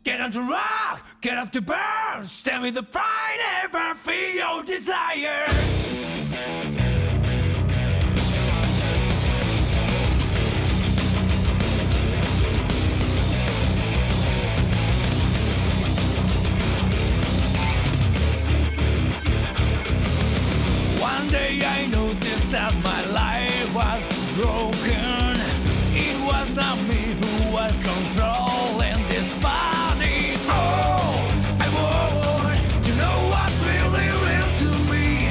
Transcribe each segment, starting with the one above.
Get on to rock, get up to burn, stand with the pride, ever feel your desire. One day I noticed that my life was broken. It was not me who was controlling this body. Oh, I want to know what's really real to me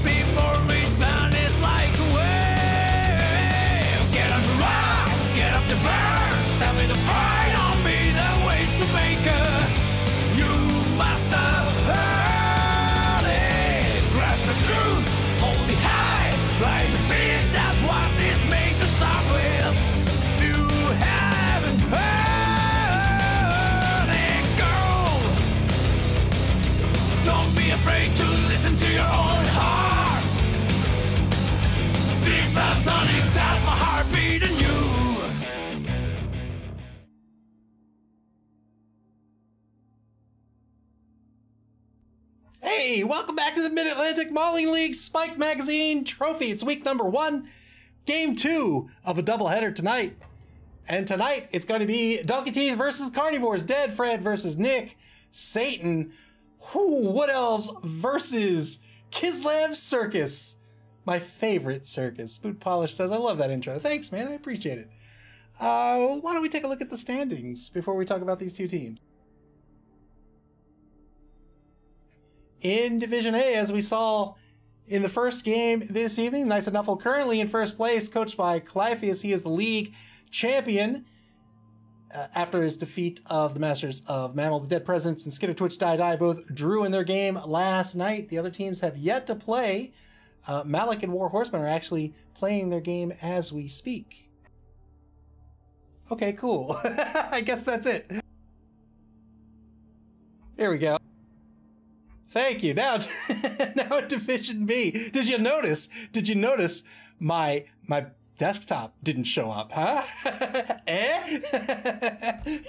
before it vanishes like a wave. Get on the rock, get up the burn, stand with the pride on me, the ways to make her. You must have heard it. Grasp the truth, hold it high, right the beast, that's what this makes us start with. You haven't heard it, girl. Don't be afraid to listen to your own heart. Big fast Sonic, that's my heartbeat in you. Hey, welcome back to the Mid-Atlantic Mauling League Spike Magazine Trophy. It's week number 1, game 2 of a doubleheader tonight. And tonight, it's going to be Donkey Teeth versus Carny-vores, Dead Fred versus Nick, Satan, Wood Elves versus Kislev Circus. My favorite circus. Boot Polish says, I love that intro. Thanks, man. I appreciate it. Why don't we take a look at the standings before we talk about these two teams? In Division A, as we saw in the first game this evening, Knights of Nuffle currently in first place, coached by Clypheus. He is the league champion after his defeat of the Masters of MAML. The Dead Presidents and Skitter Twitch Die both drew in their game last night. The other teams have yet to play. Malik and War Horsemen are actually playing their game as we speak. Okay, cool. I guess that's it. Here we go. Thank you. Now, now at Division B. Did you notice my desktop didn't show up, huh?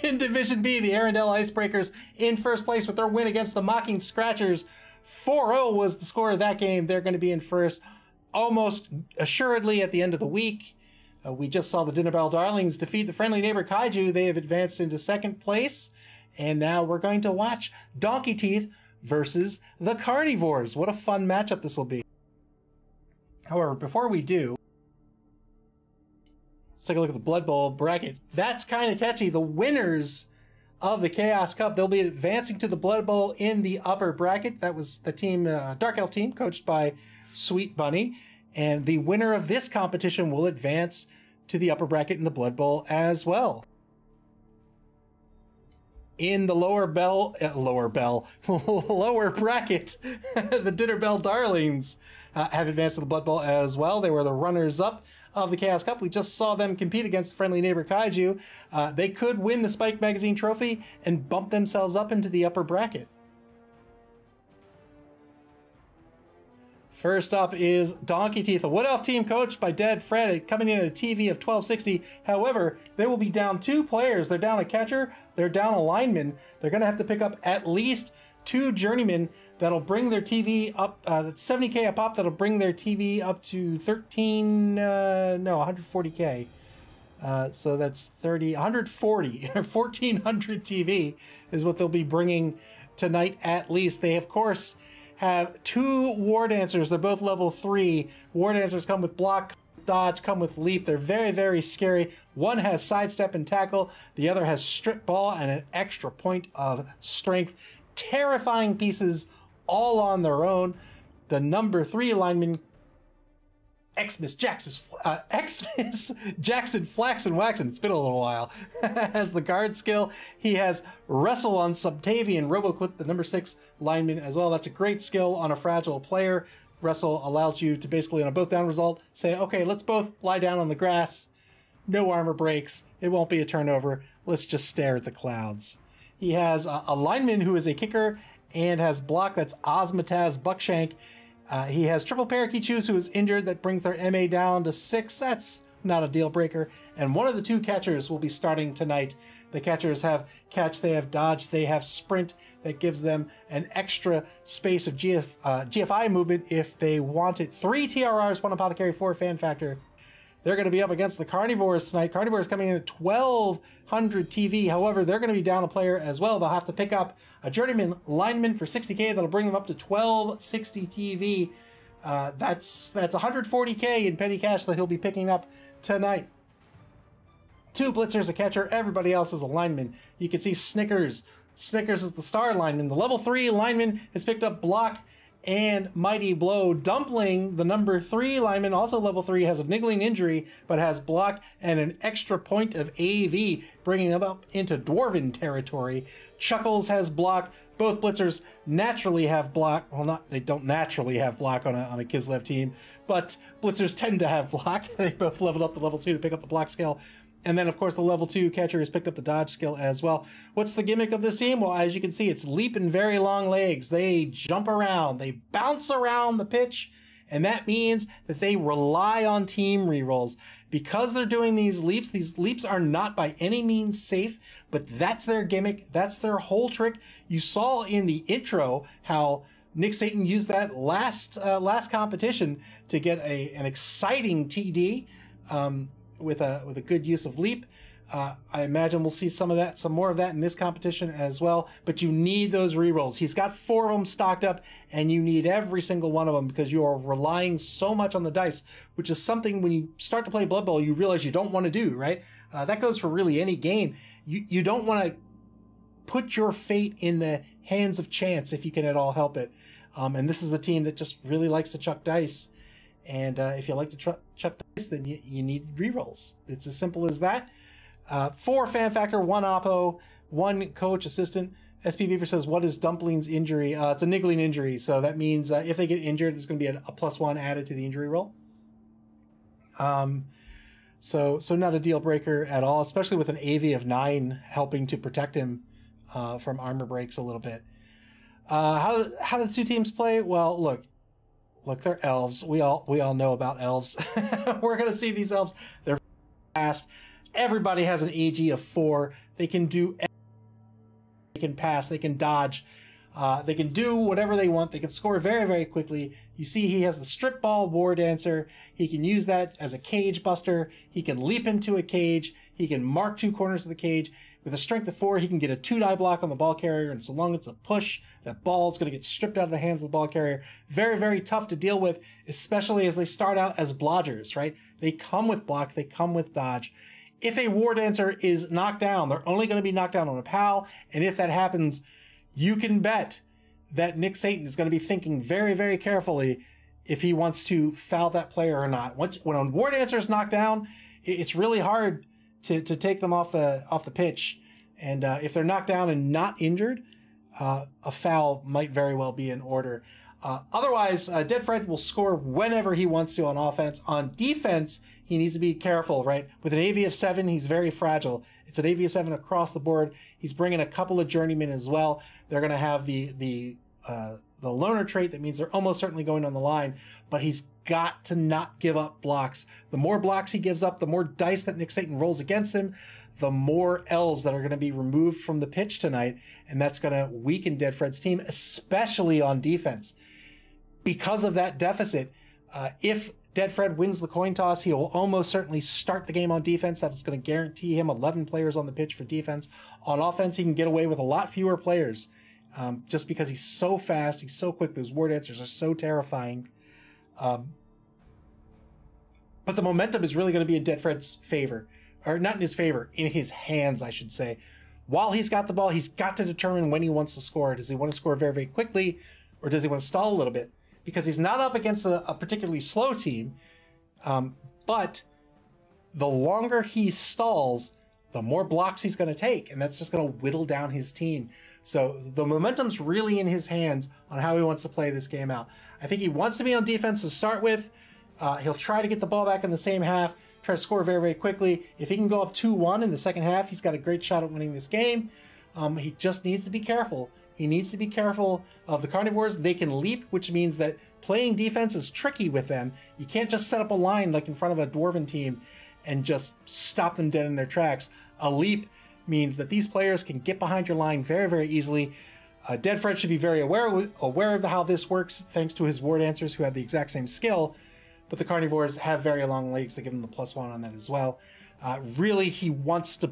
In Division B, the Arendelle Icebreakers in first place with their win against the Mocking Scratchers. 4-0 was the score of that game. They're going to be in first almost assuredly at the end of the week. We just saw the Dinnerbell Darlings defeat the Friendly Neighbor Kaiju. They have advanced into second place. And now we're going to watch Donkey Teeth versus the Carny-vores. What a fun matchup this will be. However, before we do, let's take a look at the Blood Bowl bracket. That's kind of catchy. The winners of the Chaos Cup, they'll be advancing to the Blood Bowl in the upper bracket. That was the team, Dark Elf team, coached by Sweet Bunny. And the winner of this competition will advance to the upper bracket in the Blood Bowl as well. In the lower bracket, the Dinnerbell Darlings have advanced to the Blood Bowl as well. They were the runners-up of the Chaos Cup. We just saw them compete against the Friendly Neighbor Kaiju. They could win the Spike Magazine Trophy and bump themselves up into the upper bracket. First up is Donkey Teeth, a Wood Elf team coached by Dead Fred, coming in at a TV of 1260. However, they will be down 2 players. They're down a catcher, they're down a lineman. They're going to have to pick up at least 2 journeymen that'll bring their TV up, that's 70K a pop, that'll bring their TV up to 140K. So that's 140, 1400 TV is what they'll be bringing tonight at least. They, of course, have 2 War Dancers. They're both level 3. War Dancers come with block, dodge, come with leap. They're very, very scary. One has sidestep and tackle. The other has strip ball and an extra point of strength. Terrifying pieces all on their own. The number 3 lineman, Xmas Jackson Flaxen Waxen, it's been a little while, has the guard skill. He has Wrestle on Subtavian Roboclip, the number 6 lineman as well. That's a great skill on a fragile player. Wrestle allows you to basically, on a both down result, say, okay, let's both lie down on the grass. No armor breaks. It won't be a turnover. Let's just stare at the clouds. He has a lineman who is a kicker and has block. That's Osmataz Buckshank. He has triple parakeet shoes who is injured. That brings their MA down to 6. That's not a deal breaker. And one of the two catchers will be starting tonight. The catchers have catch, they have dodge, they have sprint. That gives them an extra space of GFI movement if they want it. 3 TRRs, 1 Apothecary, 4 Fan Factor. They're going to be up against the Carny-vores tonight. Carny-vores coming in at 1200 TV. However, they're going to be down a player as well. They'll have to pick up a journeyman lineman for 60k. That'll bring them up to 1260 TV. That's 140k in petty cash that he'll be picking up tonight. 2 blitzers, a catcher. Everybody else is a lineman. You can see Snickers. Snickers is the star lineman. The level 3 lineman has picked up block and mighty blow. Dumpling, the number 3 lineman, also level 3, has a niggling injury, but has block and an extra point of AV, bringing him up into dwarven territory. Chuckles has block. Both blitzers naturally have block. Well, they don't naturally have block on a Kislev team, but blitzers tend to have block. They both leveled up to level 2 to pick up the block skill. And then, of course, the level 2 catcher has picked up the dodge skill as well. What's the gimmick of this team? Well, as you can see, it's leaping very long legs. They jump around. They bounce around the pitch. And that means that they rely on team rerolls. Because they're doing these leaps are not by any means safe, but that's their gimmick. That's their whole trick. You saw in the intro how Nick Satan used that last competition to get an exciting TD. With a good use of leap. I imagine we'll see some more of that in this competition as well, but you need those rerolls. He's got 4 of them stocked up, and you need every single one of them because you are relying so much on the dice, which is something when you start to play Blood Bowl, you realize you don't want to do, right? That goes for really any game. You don't want to put your fate in the hands of chance if you can at all help it. And this is a team that just really likes to chuck dice. And if you like to chuck dice, then you need rerolls. It's as simple as that. 4 Fan Factor, 1 Oppo, 1 Coach Assistant. SP Beaver says, what is Dumpling's injury? It's a niggling injury. So that means if they get injured, there's going to be a +1 added to the injury roll. So not a deal breaker at all, especially with an AV of 9 helping to protect him from armor breaks a little bit. How do the 2 teams play? Well, look, they're elves. We all know about elves. We're going to see these elves. They're fast. Everybody has an AG of 4. They can do everything. They can pass. They can dodge. They can do whatever they want. They can score very, very quickly. You see he has the strip ball war dancer. He can use that as a cage buster. He can leap into a cage. He can mark 2 corners of the cage. With a strength of 4, he can get a 2-die block on the ball carrier, and so long as it's a push, that ball is going to get stripped out of the hands of the ball carrier. Very, very tough to deal with, especially as they start out as blodgers, right? They come with block, they come with dodge. If a war dancer is knocked down, they're only going to be knocked down on a PAL, and if that happens, you can bet that Nick Satan is going to be thinking very, very carefully if he wants to foul that player or not. When a war dancer is knocked down, it's really hard to take them off the pitch, and if they're knocked down and not injured, a foul might very well be in order. Otherwise, Dead Fred will score whenever he wants to on offense. On defense, he needs to be careful, right? With an AV of 7, he's very fragile. It's an AV of 7 across the board. He's bringing a couple of journeymen as well. They're going to have the loner trait. That means they're almost certainly going on the line, but he's got to not give up blocks. The more blocks he gives up, the more dice that Nick Satan rolls against him, the more elves that are going to be removed from the pitch tonight, and that's going to weaken Dead Fred's team, especially on defense. Because of that deficit, if Dead Fred wins the coin toss, he will almost certainly start the game on defense. That is going to guarantee him 11 players on the pitch for defense. On offense, he can get away with a lot fewer players, just because he's so fast, he's so quick. Those war dancers are so terrifying. But the momentum is really going to be in Dead Fred's favor. Or not in his favor, in his hands, I should say. While he's got the ball, he's got to determine when he wants to score. Does he want to score very, very quickly, or does he want to stall a little bit? Because he's not up against a particularly slow team, but the longer he stalls, the more blocks he's going to take, and that's just going to whittle down his team. So the momentum's really in his hands on how he wants to play this game out. I think he wants to be on defense to start with. He'll try to get the ball back in the same half, try to score very, very quickly. If he can go up 2-1 in the second half, he's got a great shot at winning this game. He just needs to be careful. He needs to be careful of the Carny-vores. They can leap, which means that playing defense is tricky with them. You can't just set up a line like in front of a Dwarven team and just stop them dead in their tracks. A leap means that these players can get behind your line very, very easily. Dead Fred should be very aware of how this works, thanks to his ward answers who have the exact same skill, but the Carny-vores have very long legs that give him the +1 on that as well. Really, he wants to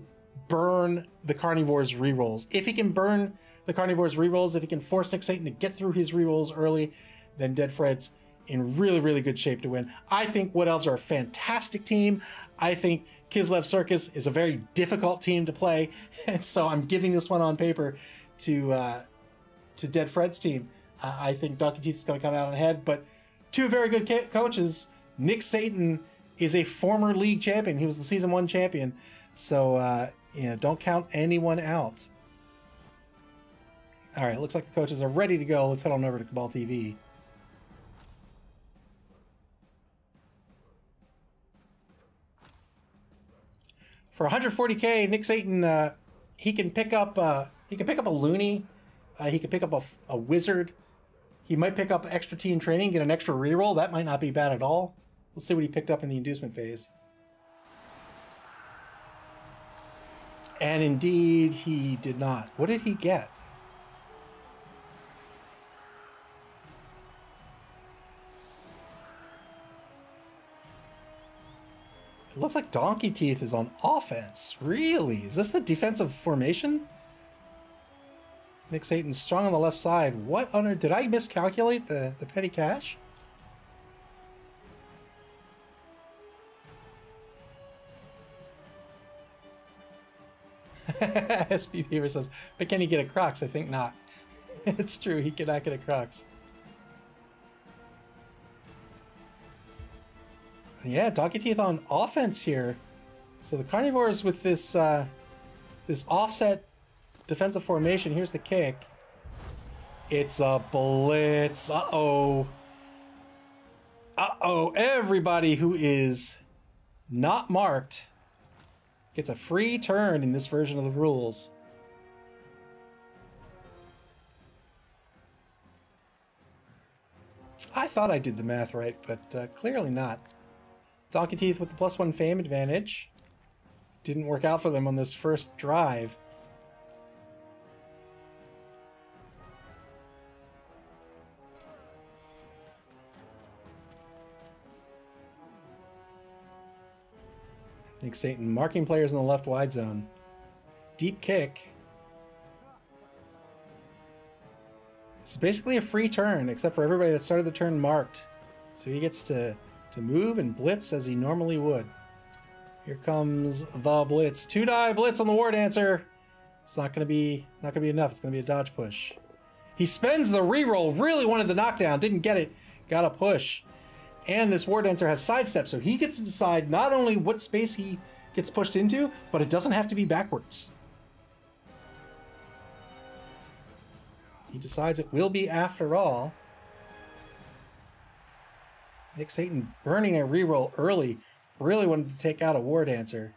burn the Carny-vores rerolls. If he can burn the Carny-vores rerolls, if he can force Nick Satan to get through his rerolls early, then Dead Fred's in really, really good shape to win. I think Wood Elves are a fantastic team. I think Kislev Circus is a very difficult team to play, and so I'm giving this one on paper to Dead Fred's team. I think Donkey Teeth is going to come out ahead, but two very good coaches. Nick Satan is a former league champion. He was the season 1 champion, so don't count anyone out. All right, looks like the coaches are ready to go. Let's head on over to Cabal TV. For 140k, Nick Satan, he can pick up a loony. He can pick up a wizard. He might pick up extra team training, get an extra reroll. That might not be bad at all. We'll see what he picked up in the inducement phase. And indeed, he did not. What did he get? It looks like Donkey Teeth is on offense. Really? Is this the defensive formation? Nick Satan's strong on the left side. What on earth? Did I miscalculate the petty cash? SB Beaver says, but can he get a Crocs? I think not. It's true, he cannot get a Crocs. Yeah, Donkey Teeth on offense here. So the Carny-vores with this this offset defensive formation. Here's the kick. It's a blitz. Uh-oh. Uh-oh. Everybody who is not marked gets a free turn in this version of the rules. I thought I did the math right, but clearly not. Donkey Teeth with the +1 fame advantage. Didn't work out for them on this first drive. Nick Satan marking players in the left wide zone. Deep kick. It's basically a free turn, except for everybody that started the turn marked. So he gets to move and blitz as he normally would. Here comes the blitz. 2-die blitz on the ward answer. It's not gonna be enough. It's gonna be a dodge push. He spends the reroll. Really wanted the knockdown. Didn't get it. Got a push. And this ward answer has sidestep, so he gets to decide not only what space he gets pushed into, but it doesn't have to be backwards. He decides it will be after all. Nick Satan burning a reroll early. Really wanted to take out a ward answer.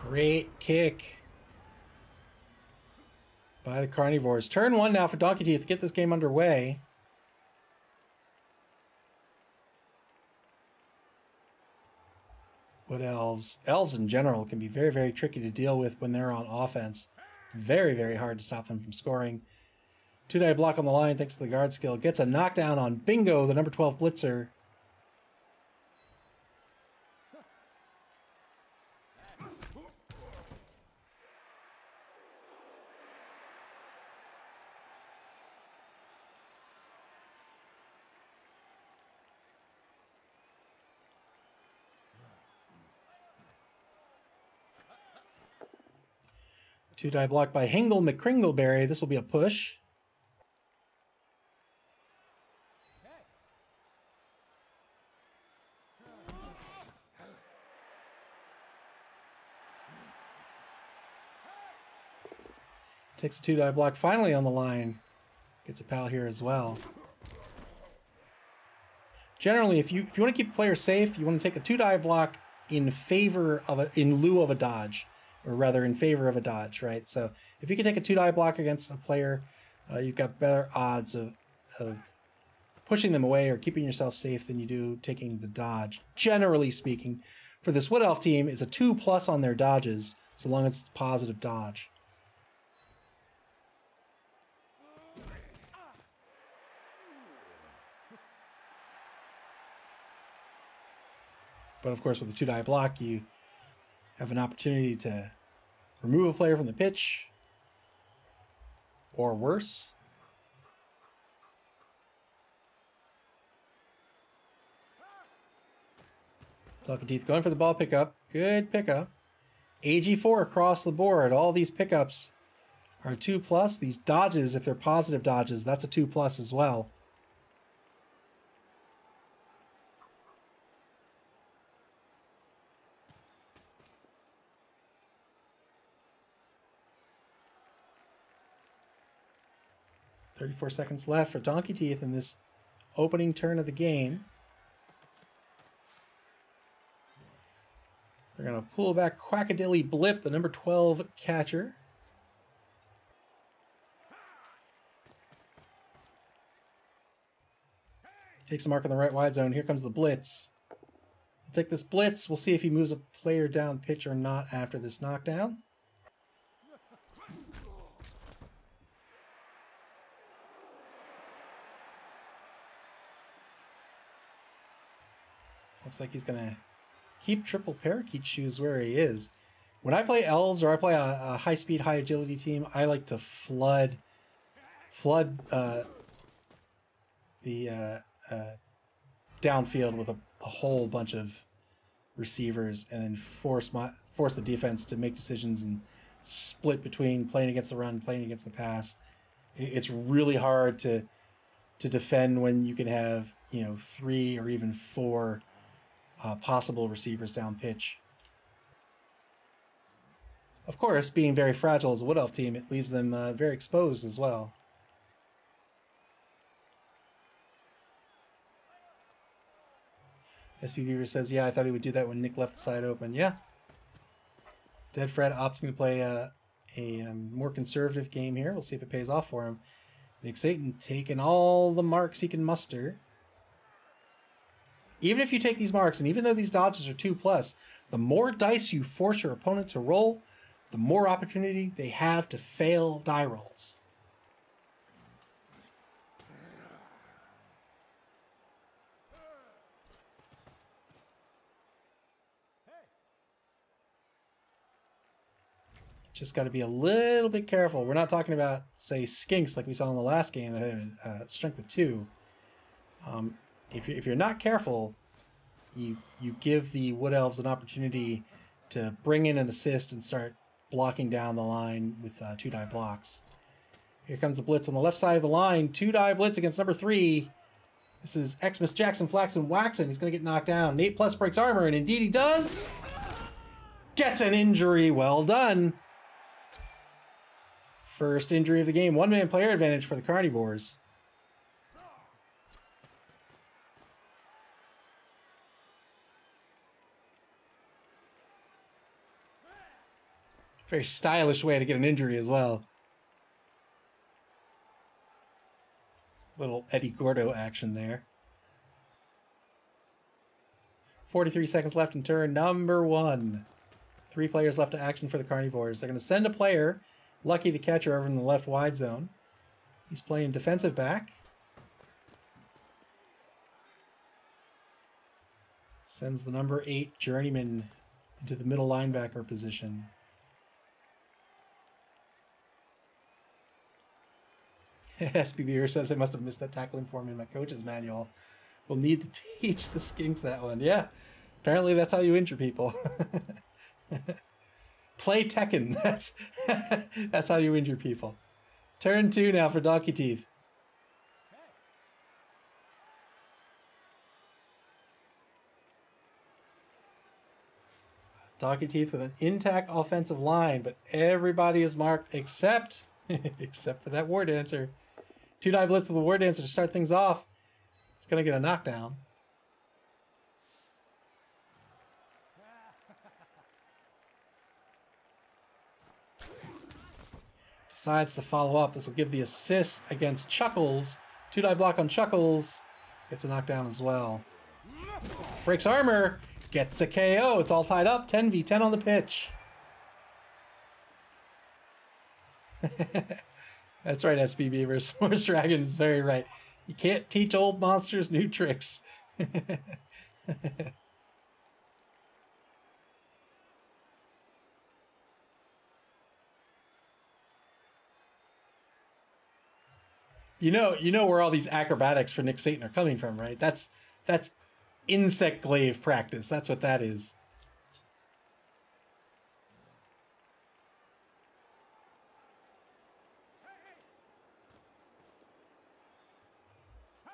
Great kick by the Carny-vores. Turn 1 now for Donkey Teeth to get this game underway. Wood Elves. Elves in general can be very, very tricky to deal with when they're on offense. Very, very hard to stop them from scoring. 2-die block on the line thanks to the guard skill. Gets a knockdown on Bingo, the number 12 blitzer. Two-die block by Hingle McCringleberry. This will be a push. Takes a 2-die block finally on the line. Gets a pal here as well. generally, if you want to keep the player safe, you want to take a 2-die block in lieu of a dodge, or rather in favor of a dodge, right? So if you can take a 2-die block against a player, you've got better odds of pushing them away or keeping yourself safe than you do taking the dodge. Generally speaking, for this Wood Elf team, it's a 2+ on their dodges, so long as it's positive dodge. But of course, with a 2-die block, you have an opportunity to remove a player from the pitch, or worse. Talking Teeth going for the ball pickup. Good pickup. AG4 across the board. All these pickups are 2+. These dodges, if they're positive dodges, that's a 2+ as well. .34 seconds left for Donkey Teeth in this opening turn of the game. They're going to pull back Quackadilly Blip, the number 12 catcher. Takes a mark on the right wide zone. Here comes the blitz. We'll take this blitz. We'll see if he moves a player down pitch or not after this knockdown. Looks like he's going to keep triple parakeet shoes where he is. When I play elves or I play a high-speed, high-agility team, I like to flood the downfield with a whole bunch of receivers, and then force the defense to make decisions and split between playing against the run, playing against the pass. It's really hard to defend when you can have 3 or even 4 possible receivers down pitch. Of course, being very fragile as a Wood Elf team, it leaves them very exposed as well. SP Beaver says, yeah, I thought he would do that when Nick left the side open. Yeah. Dead Fred opting to play a more conservative game here. We'll see if it pays off for him. Nick Satan taking all the marks he can muster. Even if you take these marks, and even though these dodges are 2+, the more dice you force your opponent to roll, the more opportunity they have to fail die rolls. Just got to be a little bit careful. We're not talking about, say, skinks like we saw in the last game that had a strength of 2. If you're not careful, you give the Wood Elves an opportunity to bring in an assist and start blocking down the line with 2-die blocks. Here comes the blitz on the left side of the line. 2-die blitz against number 3. This is Xmas Jackson Flaxen Waxen. He's going to get knocked down. Nate Plus breaks armor, and indeed he does. Gets an injury. Well done. First injury of the game. 1-man player advantage for the Carny-vores. Very stylish way to get an injury as well. Little Eddie Gordo action there. 43 seconds left in turn number 1. 3 players left to action for the Carny-vores. They're going to send a player, Lucky the catcher, over in the left wide zone. He's playing defensive back. Sends the number 8 Journeyman into the middle linebacker position. SPBer says I must have missed that tackling form in my coach's manual. We'll need to teach the skinks that one. Yeah, apparently that's how you injure people. Play Tekken. That's how you injure people. Turn 2 now for Donkey Teeth. Donkey Teeth with an intact offensive line, but everybody is marked except for that War Dancer. 2-die blitz with the War Dancer to start things off. It's going to get a knockdown. Decides to follow up. This will give the assist against Chuckles. 2-die block on Chuckles. Gets a knockdown as well. Breaks armor. Gets a KO. It's all tied up. 10v10 on the pitch. That's right, SB Beaver. S'mores Dragon is very right. You can't teach old monsters new tricks. You know where all these acrobatics for Nick Satan are coming from, right? That's insect glaive practice. That's what that is.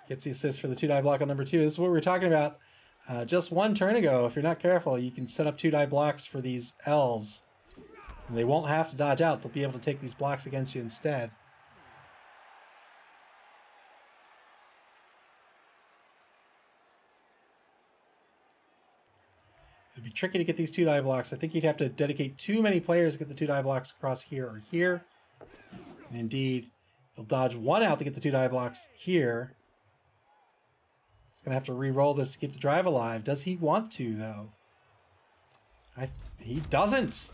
Gets the assist for the 2-die block on number 2. This is what we were talking about just one turn ago. If you're not careful, you can set up 2-die blocks for these elves. And they won't have to dodge out. They'll be able to take these blocks against you instead. It'd be tricky to get these 2-die blocks. I think you'd have to dedicate too many players to get the 2-die blocks across here or here. And indeed, you'll dodge one out to get the 2-die blocks here. He's going to have to re-roll this to keep the drive alive. Does he want to, though? He doesn't.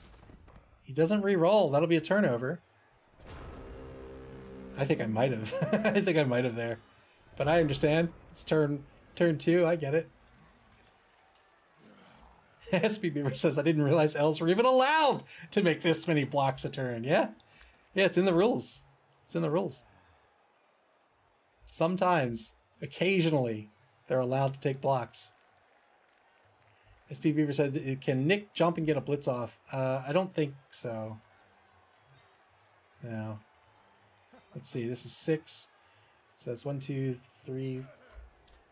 He doesn't re-roll. That'll be a turnover. I think I might have. I think I might have there. But I understand. It's turn 2. I get it. SB Beaver says, I didn't realize elves were even allowed to make this many blocks a turn. Yeah. Yeah, it's in the rules. It's in the rules. Sometimes, occasionally, they're allowed to take blocks. SB Beaver said, can Nick jump and get a blitz off? I don't think so. No. Let's see, this is 6. So that's 1, 2, 3,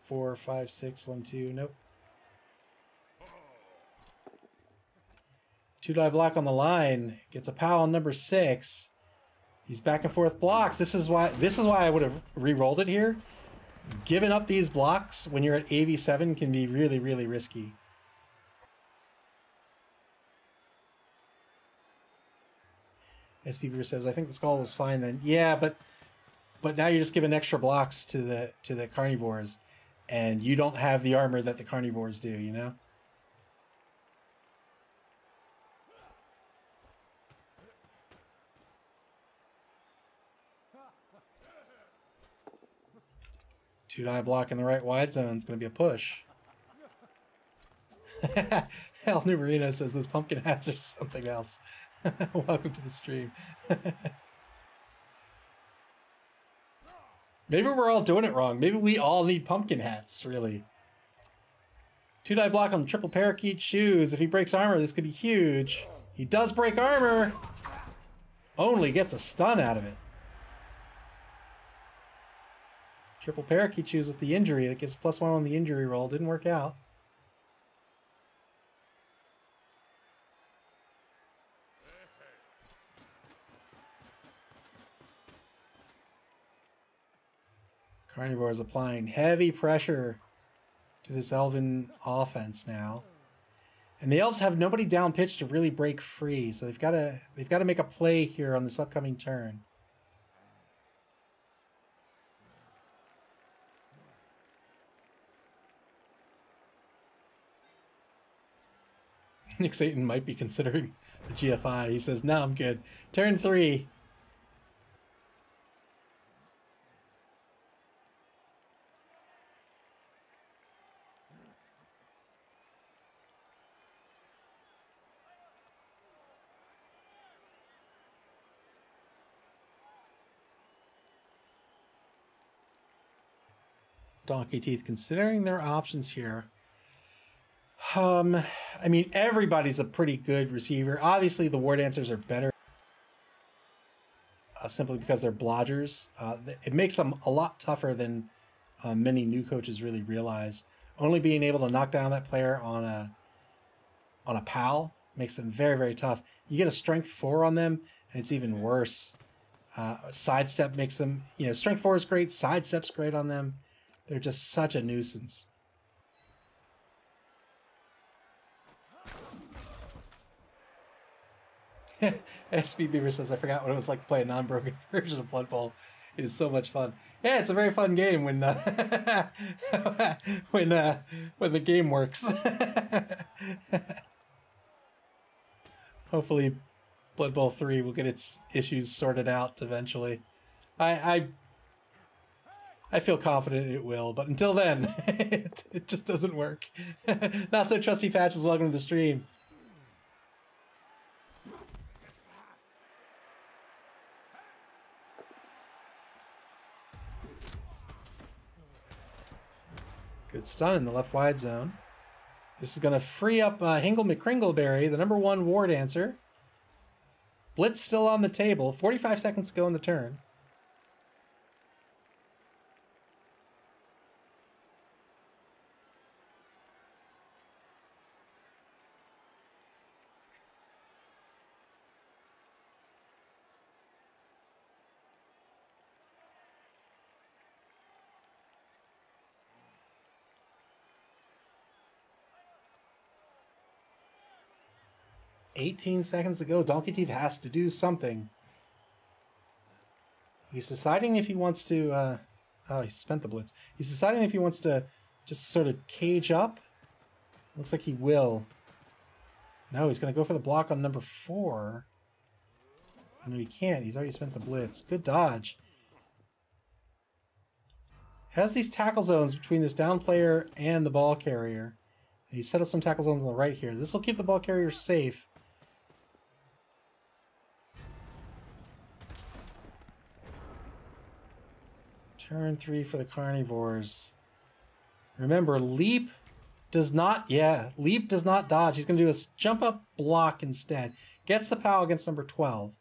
4, 5, 6, 1, 2. Nope. 2-die block on the line. Gets a POW on number 6. He's back and forth blocks. This is why I would have re-rolled it here. Giving up these blocks when you're at AV7 can be really, really risky. SB says, I think the skull was fine then. Yeah, but now you're just giving extra blocks to the Carny-vores, and you don't have the armor that the Carny-vores do, you know? Two-die block in the right wide zone is going to be a push. El Numerino says those pumpkin hats are something else. Welcome to the stream. Maybe we're all doing it wrong. Maybe we all need pumpkin hats, really. 2-die block on triple parakeet shoes. If he breaks armor, this could be huge. He does break armor. Only gets a stun out of it. Triple parakeet shoes with the injury. That gives +1 on the injury roll. Didn't work out. Carny-vores applying heavy pressure to this elven offense now. And the elves have nobody down pitch to really break free, so they've got to make a play here on this upcoming turn. Nick Satan might be considering a GFI. He says, no, I'm good. Turn 3. Donkey Teeth considering their options here. I mean, everybody's a pretty good receiver. Obviously, the War Dancers are better simply because they're blodgers. It makes them a lot tougher than many new coaches really realize. Only being able to knock down that player on a POW makes them very, very tough. You get a strength 4 on them, and it's even worse. Sidestep makes them, strength 4 is great. Sidestep's great on them. They're just such a nuisance. SB Beaver says, I forgot what it was like to play a non-broken version of Blood Bowl. It is so much fun. Yeah, it's a very fun game when when the game works. Hopefully Blood Bowl 3 will get its issues sorted out eventually. I feel confident it will, but until then, it just doesn't work. Not so trusty Patches, welcome to the stream. Good stun in the left wide zone. This is going to free up Hingle McCringleberry, the #1 war dancer. Blitz still on the table. 45 seconds to go in the turn. $18 seconds to go. Donkey Teeth has to do something. He's deciding if he wants to... oh, he spent the blitz. He's deciding if he wants to just sort of cage up. Looks like he will. No, he's going to go for the block on #4. No, he can't. He's already spent the blitz. Good dodge. Has these tackle zones between this down player and the ball carrier. He set up some tackle zones on the right here. This will keep the ball carrier safe. Turn 3 for the Carny-vores. Remember, leap does not... Yeah, leap does not dodge. He's going to do a jump up block instead. Gets the POW against #12.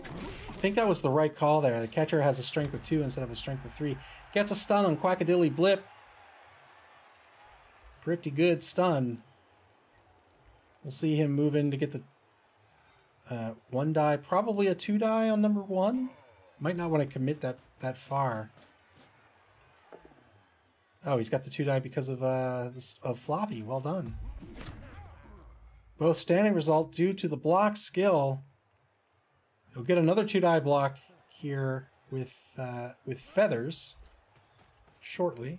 I think that was the right call there. The catcher has a strength of 2 instead of a strength of 3. Gets a stun on Quackadilly Blip. Pretty good stun. We'll see him move in to get the 1 die, probably a 2 die on #1. Might not want to commit that far. Oh, he's got the 2 die because of Floppy. Well done. Both standing result due to the block skill. He'll get another 2 die block here with feathers shortly.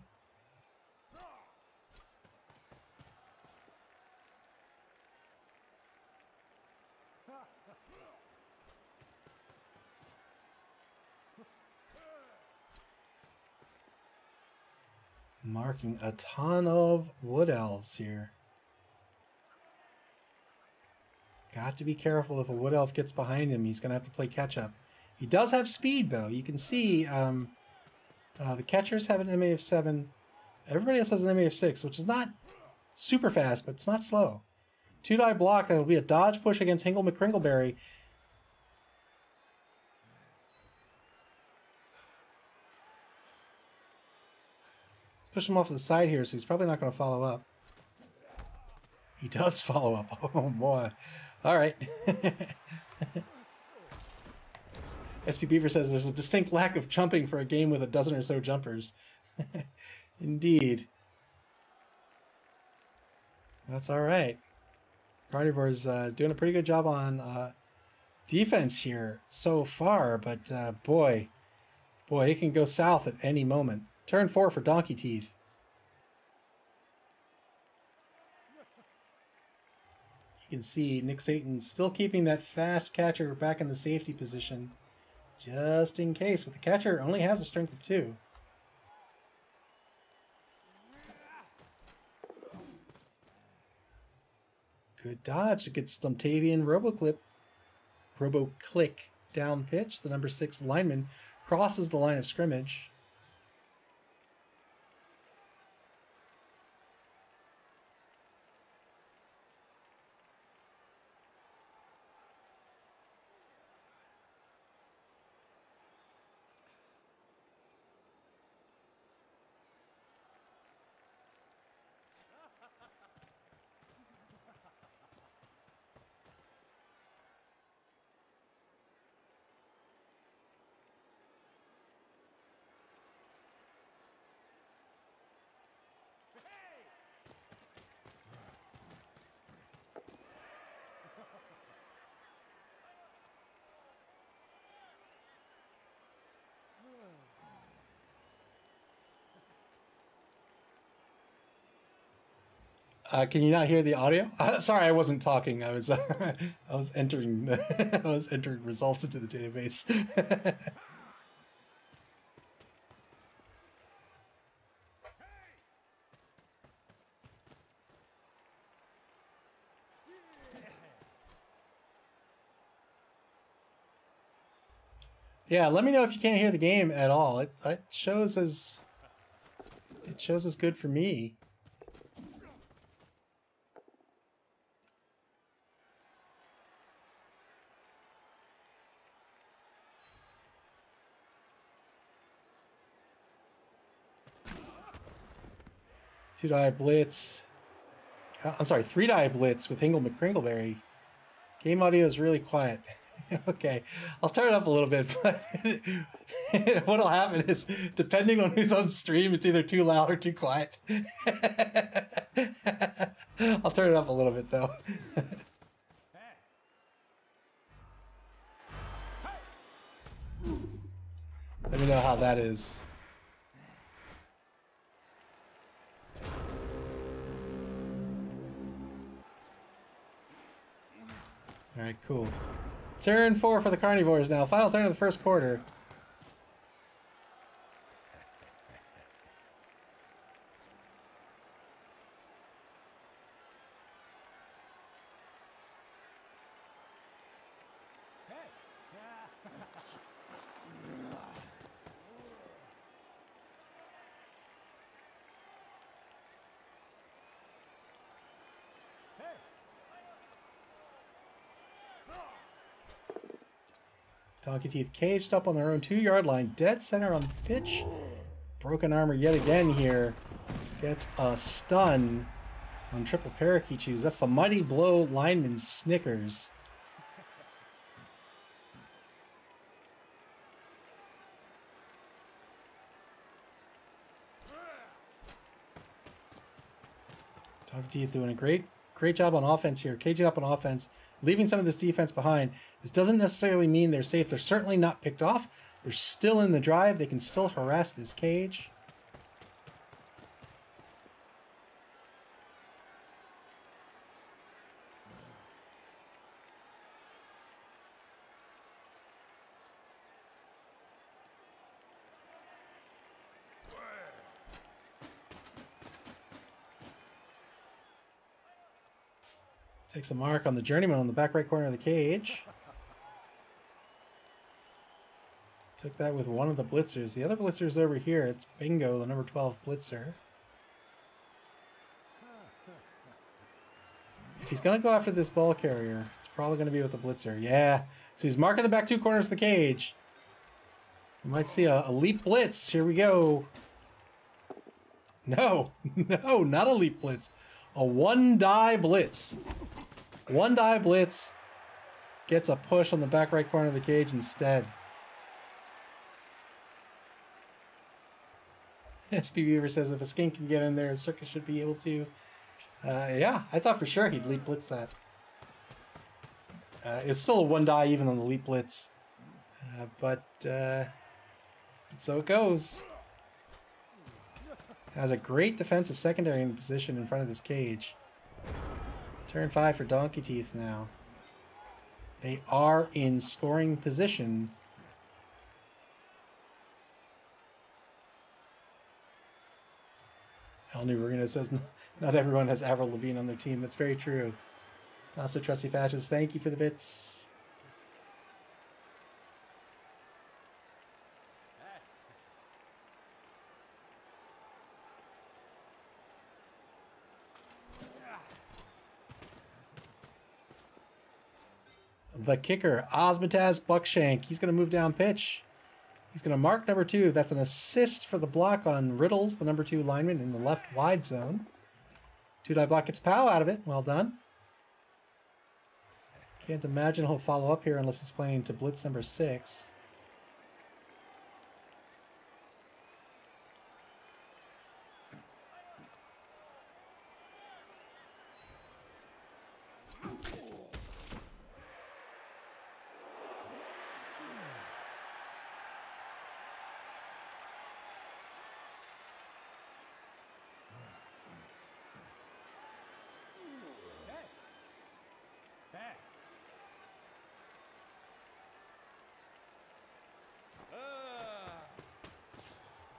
Marking a ton of wood elves here. Got to be careful if a wood elf gets behind him. He's going to have to play catch up. He does have speed, though. You can see the catchers have an MA of 7. Everybody else has an MA of 6, which is not super fast, but it's not slow. 2 die block. That'll be a dodge push against Hingle McCringleberry. Push him off to the side here, so he's probably not going to follow up. He does follow up. Oh, boy. All right. SP Beaver says there's a distinct lack of jumping for a game with a dozen or so jumpers. Indeed. That's all right. Carny-vores doing a pretty good job on defense here so far, but boy, it can go south at any moment. Turn 4 for Donkey Teeth. You can see Nick Satan still keeping that fast catcher back in the safety position, just in case. But the catcher only has a strength of 2. Good dodge. It gets Stumptavian Robo-click down pitch. The #6 lineman crosses the line of scrimmage. Can you not hear the audio? Sorry, I wasn't talking. I was I was entering I was entering results into the database. Yeah, let me know if you can't hear the game at all. It shows as good for me. Two-die blitz. I'm sorry, three-die blitz with Hingle McCringleberry. Game audio is really quiet. Okay, I'll turn it up a little bit, but what'll happen is, depending on who's on stream, it's either too loud or too quiet. I'll turn it up a little bit, though. Let me know how that is. All right, cool. Turn 4 for the Carny-vores now. Final turn of the first quarter. Donkey Teeth caged up on their own 2-yard line, dead center on the pitch. Broken armor yet again here. Gets a stun on triple parakeet. That's the mighty blow lineman Snickers. Donkey Teeth doing a great job on offense here, caging up on offense, leaving some of this defense behind. This doesn't necessarily mean they're safe. They're certainly not picked off. They're still in the drive. They can still harass this cage. Takes a mark on the journeyman on the back right corner of the cage. Took that with one of the blitzers. The other blitzer's over here. It's Bingo, the number 12 blitzer. If he's going to go after this ball carrier, it's probably going to be with the blitzer. Yeah. So he's marking the back 2 corners of the cage. We might see a leap blitz. Here we go. No. No, not a leap blitz. A one-die blitz. One-die blitz gets a push on the back right corner of the cage instead. SB Beaver says if a skink can get in there, a circus should be able to. Yeah, I thought for sure he'd leap blitz that. It's still a one-die even on the leap blitz. But so it goes. Has a great defensive secondary in position in front of this cage. Turn 5 for Donkey Teeth now. They are in scoring position. El Nuberino says not everyone has Avril Lavigne on their team. That's very true. Not so trusty fascists. Thank you for the bits. The kicker, Osmotaz Buckshank. He's going to move down pitch. He's going to mark number 2. That's an assist for the block on Riddles, the number 2 lineman in the left wide zone. 2-die block gets POW out of it. Well done. Can't imagine he'll follow up here unless he's planning to blitz number 6.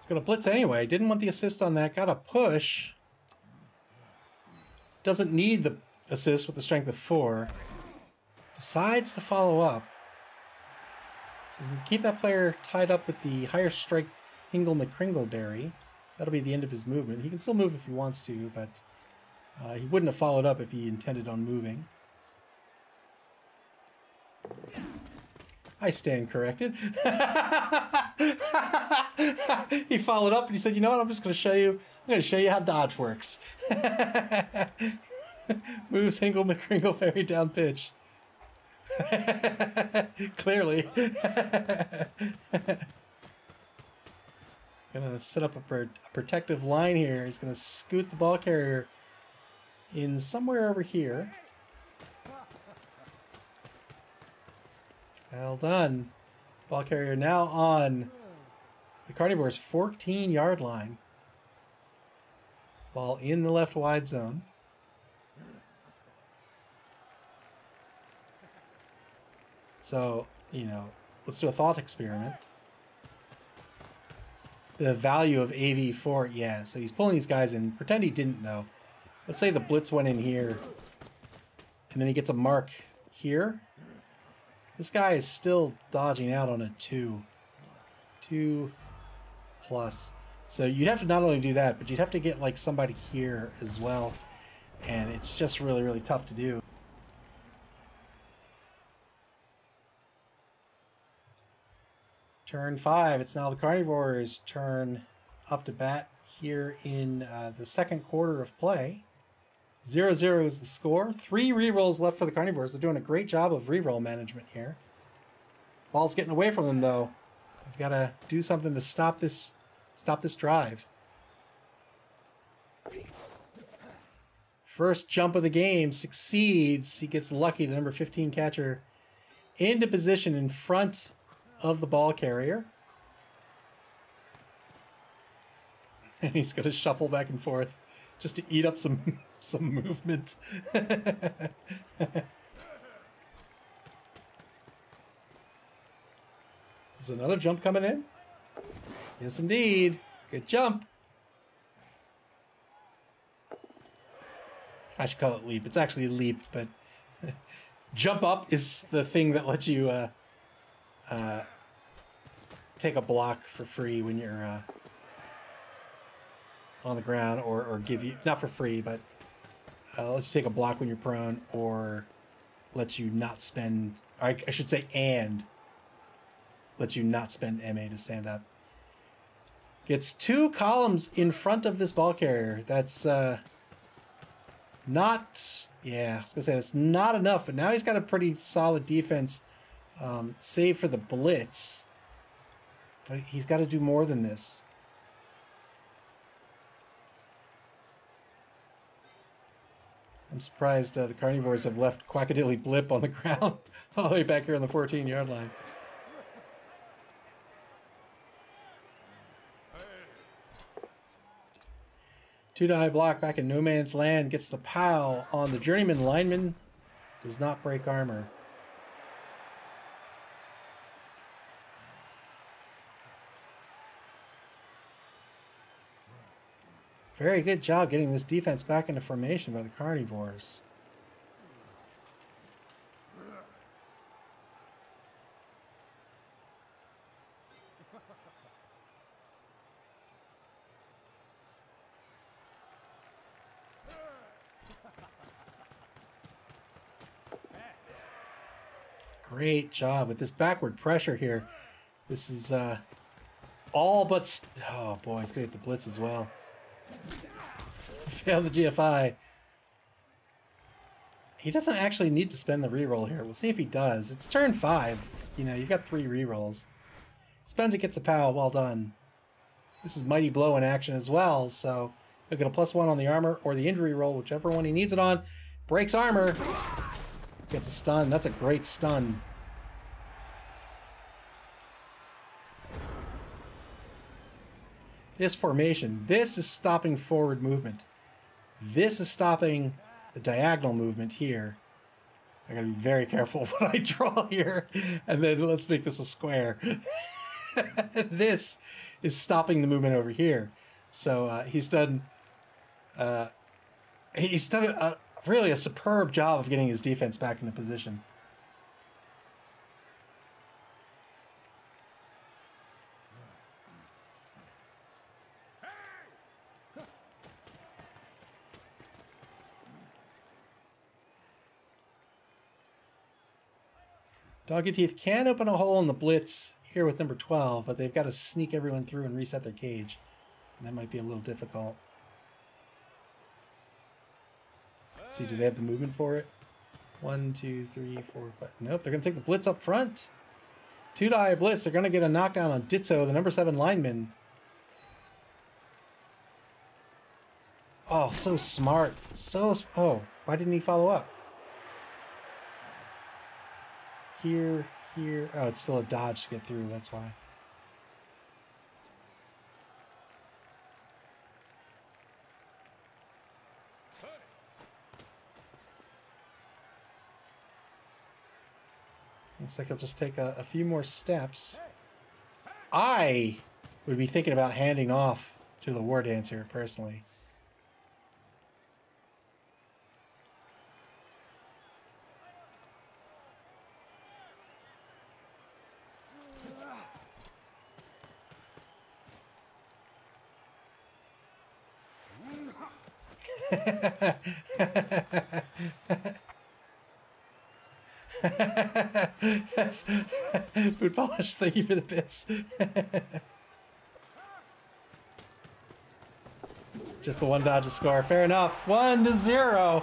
It's going to blitz anyway. Didn't want the assist on that. Got a push. Doesn't need the assist with the strength of 4. Decides to follow up. So he's going to keep that player tied up with the higher strength Hingle McCringleberry. That'll be the end of his movement. He can still move if he wants to, but he wouldn't have followed up if he intended on moving. I stand corrected. He followed up and he said, "You know what? I'm just going to show you. I'm going to show you how dodge works." Moves Hingle McCringleberry down pitch. Clearly. Gonna set up a protective line here. He's gonna scoot the ball carrier in somewhere over here. Well done. Ball carrier now on the Carny-vores 14-yard line. Ball in the left wide zone. So, you know, let's do a thought experiment. The value of AV4, yeah, so he's pulling these guys in. Pretend he didn't, though. Let's say the blitz went in here, and then he gets a mark here. This guy is still dodging out on a 2. 2 plus. So you'd have to not only do that, but you'd have to get, like, somebody here as well. And it's just really, really tough to do. Turn 5. It's now the Carny-vores' turn up to bat here in the second quarter of play. 0-0 is the score. 3 rerolls left for the Carny-vores. They're doing a great job of reroll management here. Ball's getting away from them, though. We've got to do something to stop this drive. First jump of the game succeeds. He gets lucky, the number 15 catcher, into position in front of the ball carrier. And he's going to shuffle back and forth just to eat up some movement. Is another jump coming in? Yes, indeed. Good jump. I should call it leap. It's actually a leap, but jump up is the thing that lets you take a block for free when you're on the ground, or give you, not for free, but lets you take a block when you're prone, or lets you not spend, I should say, and lets you not spend MA to stand up. Gets 2 columns in front of this ball carrier. That's not, yeah, I was gonna say that's not enough, but now he's got a pretty solid defense, save for the blitz. But he's got to do more than this. I'm surprised the Carny-vores have left Quackadilly Blip on the ground all the way back here on the 14-yard line. Two-to-high block back in no man's land. Gets the pow on the journeyman lineman. Does not break armor. Very good job getting this defense back into formation by the Carny-vores. Great job with this backward pressure here. This is all but... oh boy, he's going to get the blitz as well. Fail the GFI. He doesn't actually need to spend the reroll here. We'll see if he does. It's turn 5. You know, you've got 3 rerolls. Spends it, gets a POW. Well done. This is Mighty Blow in action as well, so he'll get a +1 on the armor or the injury roll, whichever one he needs it on. Breaks armor. Gets a stun. That's a great stun. This formation, this is stopping forward movement. This is stopping the diagonal movement here. I gotta be very careful what I draw here. And then let's make this a square. This is stopping the movement over here. So he's done really a superb job of getting his defense back into position. Donkey Teeth can open a hole in the blitz here with number 12, but they've got to sneak everyone through and reset their cage. And that might be a little difficult. Let's see, do they have the movement for it? 1, 2, 3, 4, 5. Nope, they're going to take the blitz up front. 2-die blitz. They're going to get a knockdown on Ditzo, the number 7 lineman. Oh, so smart. Oh, why didn't he follow up? Here. Oh, it's still a dodge to get through, that's why. Looks like he'll just take a few more steps. I would be thinking about handing off to the War Dancer, personally. Boot polish, thank you for the bits. Just the one dodge to score. Fair enough. 1-0.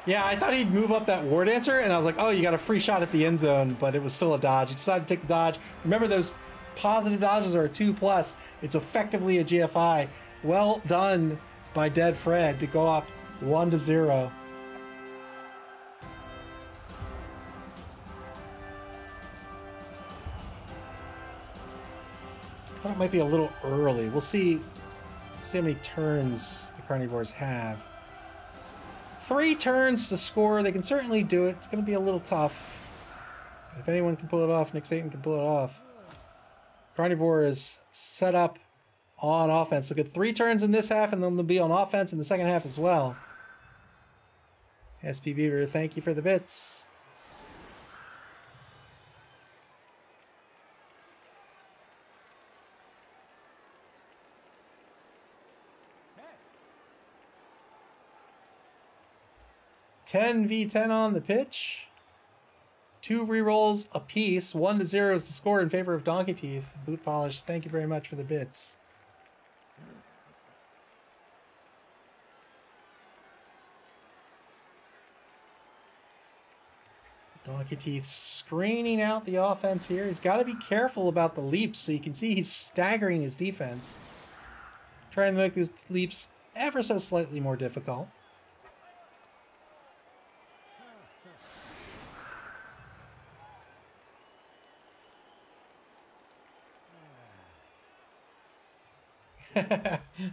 Yeah, I thought he'd move up that War Dancer, and I was like, oh, you got a free shot at the end zone, but it was still a dodge. He decided to take the dodge. Remember, those positive dodges are a 2+. It's effectively a GFI. Well done by Dead Fred to go up 1-0. I thought it might be a little early. We'll see how many turns the Carny-vores have. 3 turns to score. They can certainly do it. It's going to be a little tough. If anyone can pull it off, Nick Satan can pull it off. Carny-vores is set up on offense. Look at 3 turns in this half, and then they'll be on offense in the second half as well. SP Beaver, thank you for the bits. Ten v10 on the pitch. 2 rerolls apiece. 1-0 is the score in favor of Donkey Teeth. Boot Polish, thank you very much for the bits. Donkey Teeth screening out the offense here. He's got to be careful about the leaps, so you can see he's staggering his defense. Trying to make his leaps ever so slightly more difficult.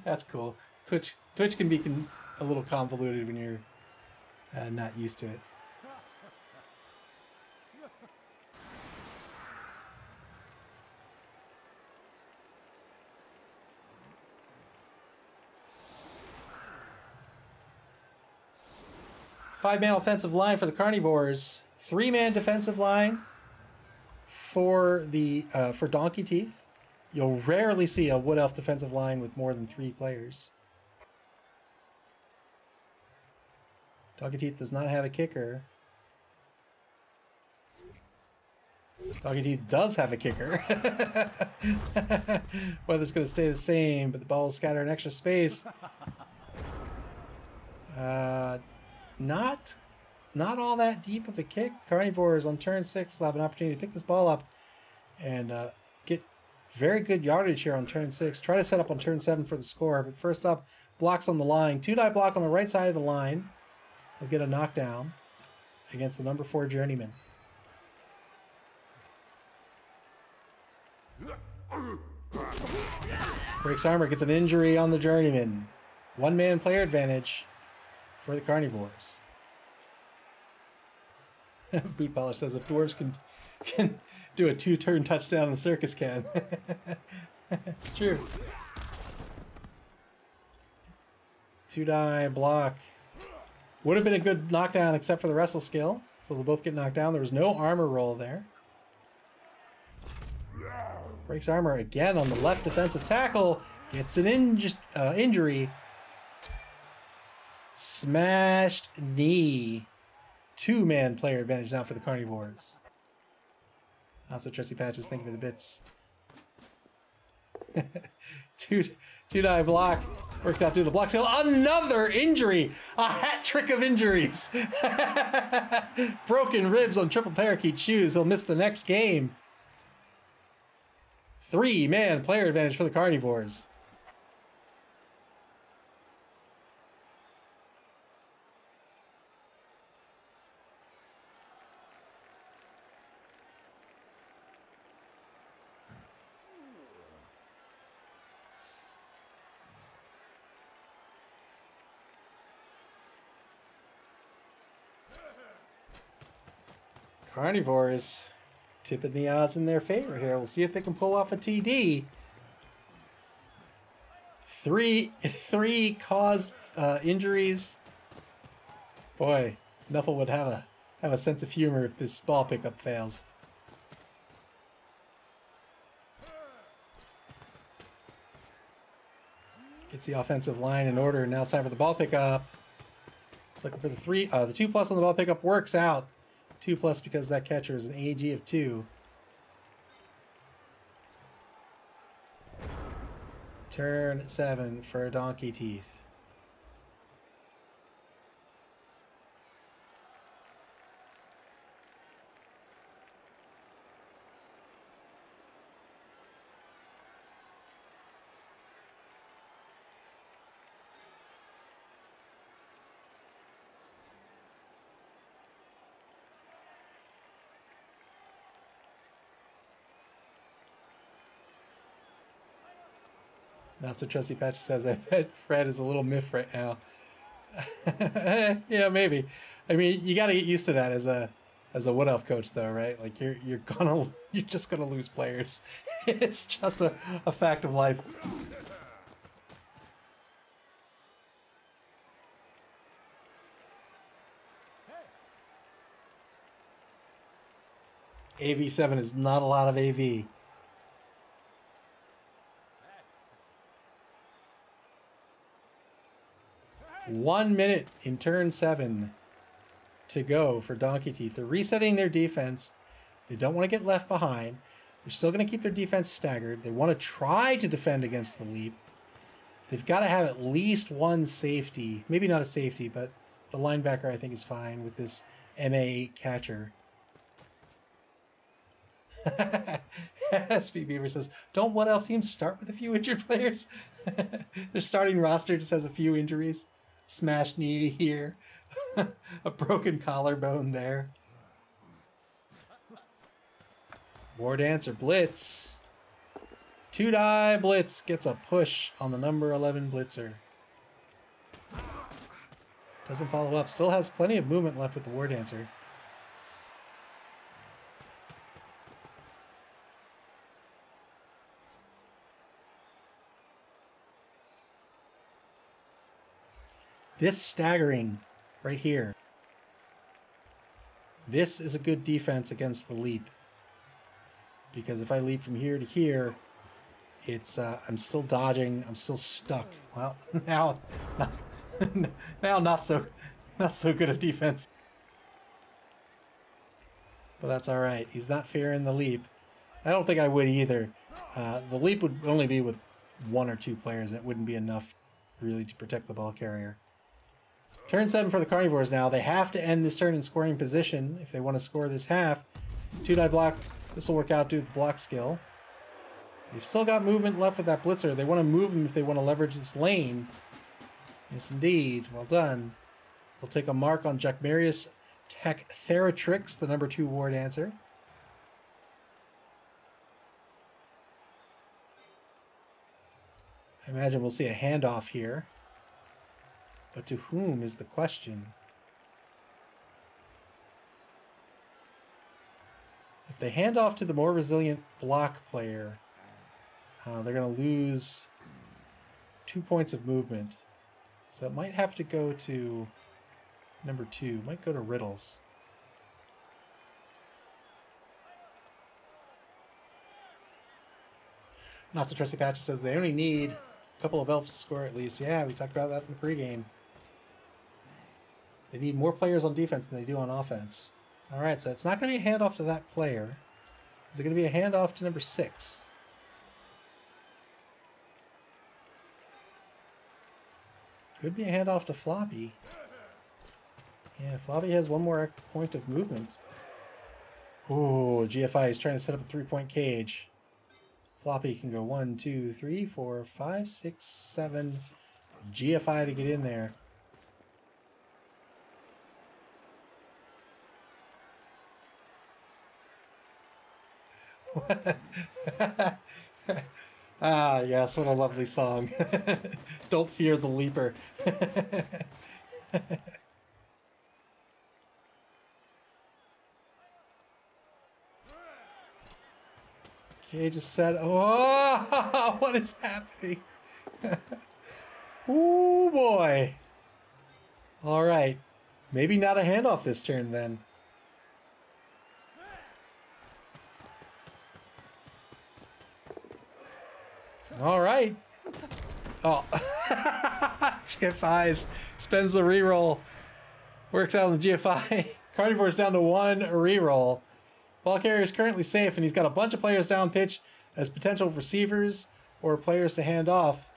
That's cool. Twitch can be a little convoluted when you're not used to it. Five-man offensive line for the Carny-vores. 3-man defensive line for Donkey Teeth. You'll rarely see a Wood Elf defensive line with more than 3 players. Donkey Teeth does not have a kicker. Donkey Teeth does have a kicker. Weather's going to stay the same, but the ball will scatter in extra space. Not all that deep of a kick. Carny-vores on turn 6 will have an opportunity to pick this ball up and get very good yardage here on turn 6. Try to set up on turn 7 for the score, but first up, blocks on the line. 2-die block on the right side of the line. He'll get a knockdown against the number 4 journeyman. Breaks armor, gets an injury on the journeyman. 1-man player advantage for the Carny-vores. Boot Polish says if dwarves can do a 2-turn touchdown the circus can. It's true. 2-die block. Would have been a good knockdown except for the wrestle skill. So they'll both get knocked down. There was no armor roll there. Breaks armor again on the left defensive tackle. Gets an injury. Smashed knee. 2-man player advantage now for the Carny-vores. Also, Trusty Patch is thinking of the bits. 2-die block. Worked out through the block skill. Another injury! A hat trick of injuries! Broken ribs on triple parakeet shoes. He'll miss the next game. 3-man player advantage for the Carny-vores. Carny-vores tipping the odds in their favor here. We'll see if they can pull off a TD. Three caused injuries. Boy, Nuffle would have a sense of humor if this ball pickup fails. Gets the offensive line in order. Now it's time for the ball pickup. Looking for the 3. The 2+ on the ball pickup works out. 2+ because that catcher is an AG of 2. Turn 7 for Donkey Teeth. Not so Trusty Patch says, I bet Fred is a little miffed right now. Yeah, maybe. I mean, you got to get used to that as a Wood Elf coach, though, right? Like you're just gonna lose players. It's just a fact of life. AV7 is not a lot of AV. One minute in turn 7 to go for Donkey Teeth. They're resetting their defense. They don't want to get left behind. They're still going to keep their defense staggered. They want to try to defend against the leap. They've got to have at least one safety. Maybe not a safety, but the linebacker I think is fine with this MA catcher. SP Beaver says, don't Wood Elf teams start with a few injured players? Their starting roster just has a few injuries. Smashed knee here. A broken collarbone there. War Dancer Blitz. 2-die Blitz gets a push on the number 11 Blitzer. Doesn't follow up. Still has plenty of movement left with the War Dancer. This staggering right here. This is a good defense against the leap. Because if I leap from here to here, it's I'm still dodging, I'm still stuck. Well, now not so good of defense. But that's all right. He's not fearing the leap. I don't think I would either. The leap would only be with 1 or 2 players, and it wouldn't be enough really to protect the ball carrier. Turn 7 for the Carny-vores now. They have to end this turn in scoring position if they want to score this half. 2-die block. This will work out due to the block skill. They've still got movement left with that blitzer. They want to move him if they want to leverage this lane. Yes, indeed. Well done. We'll take a mark on Jackmarius Tech Theratrix, the number 2 War Dancer. I imagine we'll see a handoff here. But to whom is the question? If they hand off to the more resilient block player, they're going to lose 2 points of movement. So it might have to go to number 2. It might go to Riddles. Not so trusty Patch says they only need a couple of elves to score at least. Yeah, we talked about that in the pregame. They need more players on defense than they do on offense. All right, so it's not going to be a handoff to that player. Is it going to be a handoff to number 6? Could be a handoff to Floppy. Yeah, Floppy has one more point of movement. Ooh, GFI is trying to set up a 3-point cage. Floppy can go 1, 2, 3, 4, 5, 6, 7. GFI to get in there. Ah, yes, what a lovely song. Don't fear the leaper. Okay, just said, oh, what is happening? Oh boy. All right. Maybe not a handoff this turn then. All right. Oh. GFI's spends the reroll. Works out on the GFI. Carny-vores down to 1 reroll. Ball carrier is currently safe, and he's got a bunch of players down pitch as potential receivers or players to hand off.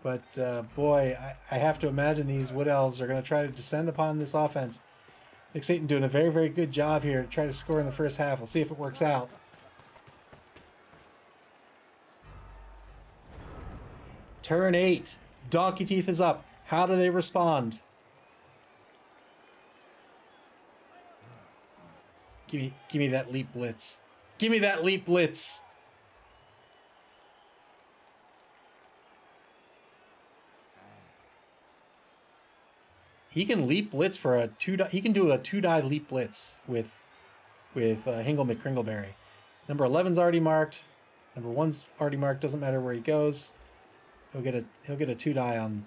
But boy, I have to imagine these Wood Elves are going to try to descend upon this offense. Nick Satan doing a very, very good job here to try to score in the first half. We'll see if it works out. Turn 8. Donkey Teeth is up. How do they respond? Give me that leap blitz. Give me that leap blitz. He can leap blitz for a 2-die. He can do a 2-die leap blitz with Hingle McCringleberry. Number 11's already marked. Number 1's already marked. Doesn't matter where he goes. He'll get a 2-die on.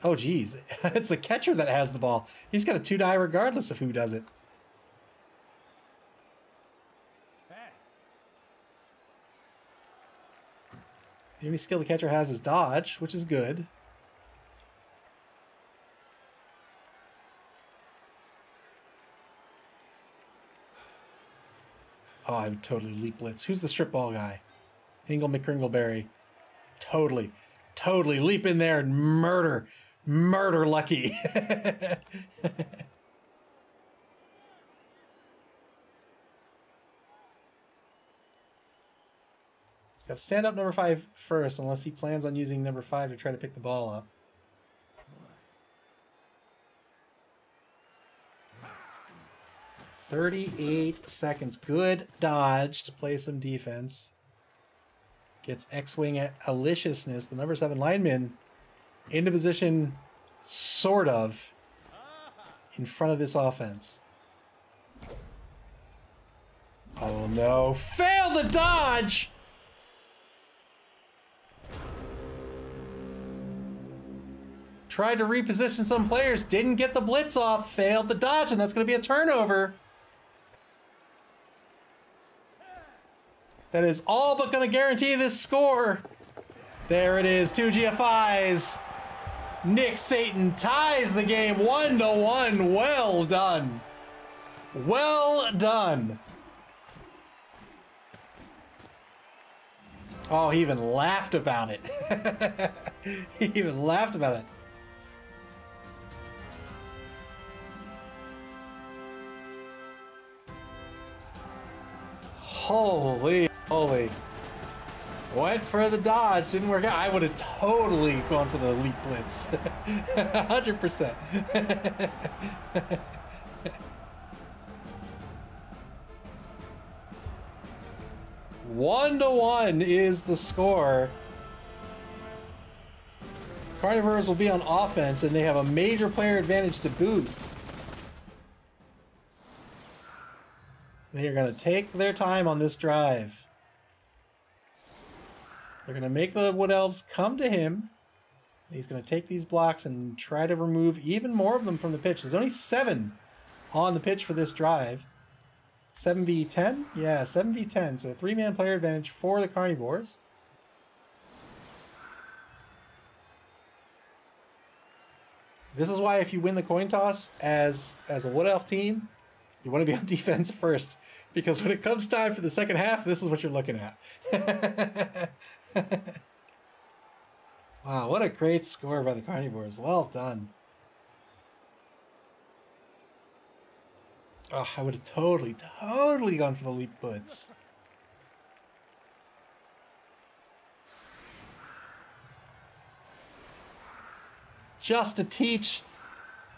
Oh geez, it's the catcher that has the ball. He's got a 2-die regardless of who does it. The only skill the catcher has is dodge, which is good. Oh, I would totally leap blitz. Who's the strip ball guy? Hingle McCringleberry. Totally leap in there and murder Lucky. He's got to stand up number 5 first, unless he plans on using number 5 to try to pick the ball up. "38 seconds. Good dodge to play some defense. Gets X-Wing at Aliciousness, the number 7 lineman, into position, sort of, in front of this offense. Oh no. Fail the dodge! Tried to reposition some players, didn't get the blitz off, failed the dodge, and that's going to be a turnover. That is all but going to guarantee this score. There it is, 2 GFIs. Nick Satan ties the game 1-1. Well done. Well done. Oh, he even laughed about it. He even laughed about it. Holy. Went for the dodge, didn't work out. I would have totally gone for the leap blitz. 100%. 1-1 is the score. Carny-vores will be on offense, and they have a major player advantage to boot. They are going to take their time on this drive. They're going to make the Wood Elves come to him. He's going to take these blocks and try to remove even more of them from the pitch. There's only 7 on the pitch for this drive. 7v10? Yeah, 7v10. So a 3-man player advantage for the Carny-vores. This is why if you win the coin toss as a Wood Elf team, you want to be on defense first. Because when it comes time for the second half, this is what you're looking at. Wow, what a great score by the Carny-vores. Well done. Oh, I would have totally gone for the leap blitz. Just to teach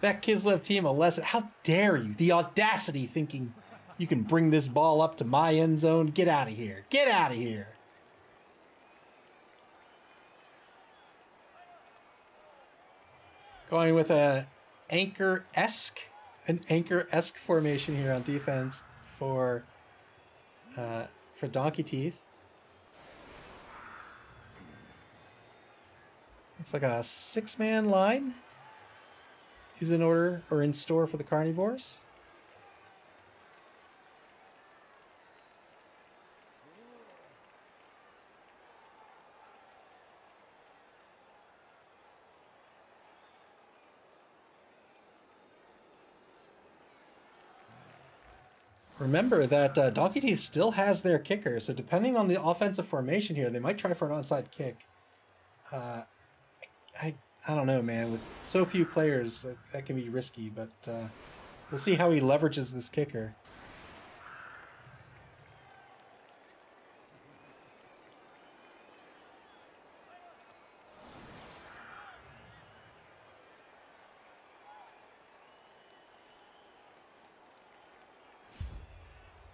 that Kislev team a lesson. How dare you? The audacity thinking you can bring this ball up to my end zone. Get out of here. Get out of here. Going with an anchor-esque formation here on defense for Donkey Teeth. Looks like a 6-man line is in order or in store for the Carny-vores. Remember that Donkey Teeth still has their kicker, so depending on the offensive formation here, they might try for an onside kick. I don't know, man. With so few players, that can be risky, but we'll see how he leverages this kicker.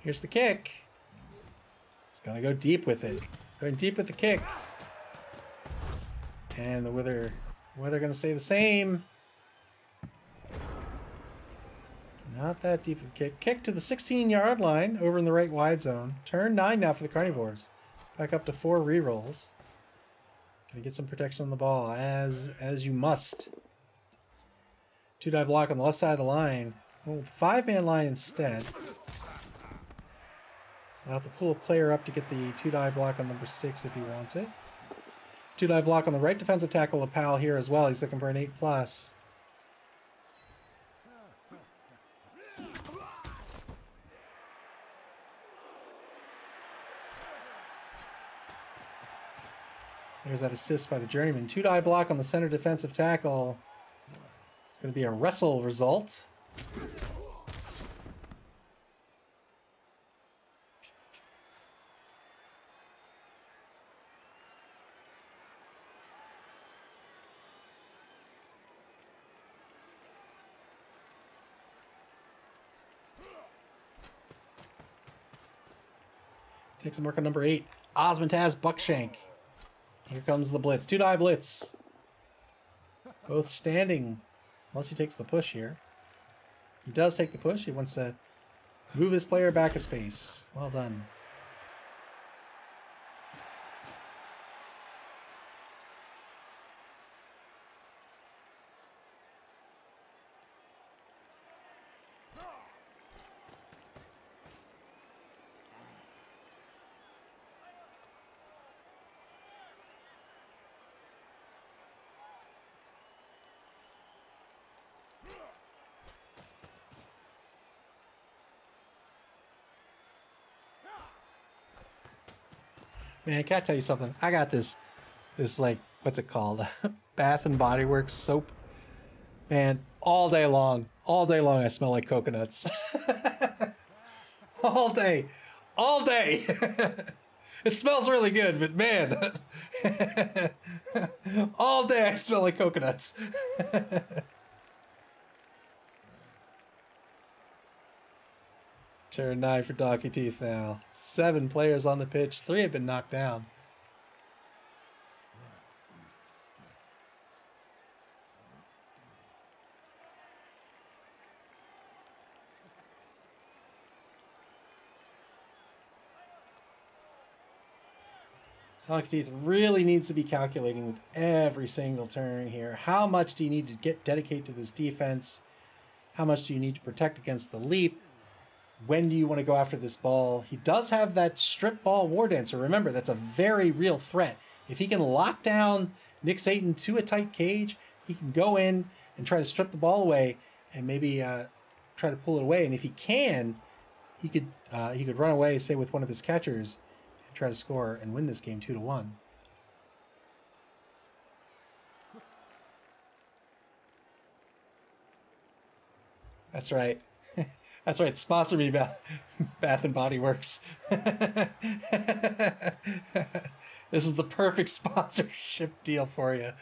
Here's the kick. It's gonna go deep with it. Going deep with the kick. And the weather gonna stay the same. Not that deep of a kick. Kick to the 16-yard line over in the right wide zone. Turn 9 now for the Carny-vores. Back up to 4 rerolls. Gonna get some protection on the ball as you must. 2-die block on the left side of the line. Well, 5-man line instead. So I'll have to pull a player up to get the 2-die block on number 6 if he wants it. 2-die block on the right defensive tackle of Powell here as well. He's looking for an 8+. There's that assist by the journeyman. 2-die block on the center defensive tackle. It's going to be a wrestle result. Take some work on number 8. Osmontaz Buckshank. Here comes the blitz. 2-die blitz. Both standing. Unless he takes the push here. He does take the push. He wants to move his player back a space. Well done. Man, can I tell you something? I got this like, what's it called? Bath and Body Works soap. Man, all day long I smell like coconuts. all day. It smells really good, but man, all day I smell like coconuts. Turn 9 for Donkey Teeth now. 7 players on the pitch. 3 have been knocked down. Sonic Teeth really needs to be calculating with every single turn here. How much do you need to dedicate to this defense? How much do you need to protect against the leap? When do you want to go after this ball? He does have that strip ball War Dancer. Remember, that's a very real threat. If he can lock down Nick Satan to a tight cage, he can go in and try to strip the ball away and maybe try to pull it away. And if he can, he could run away, say, with one of his catchers and try to score and win this game 2-1. That's right. That's right. Sponsor me, Bath and Body Works. This is the perfect sponsorship deal for you.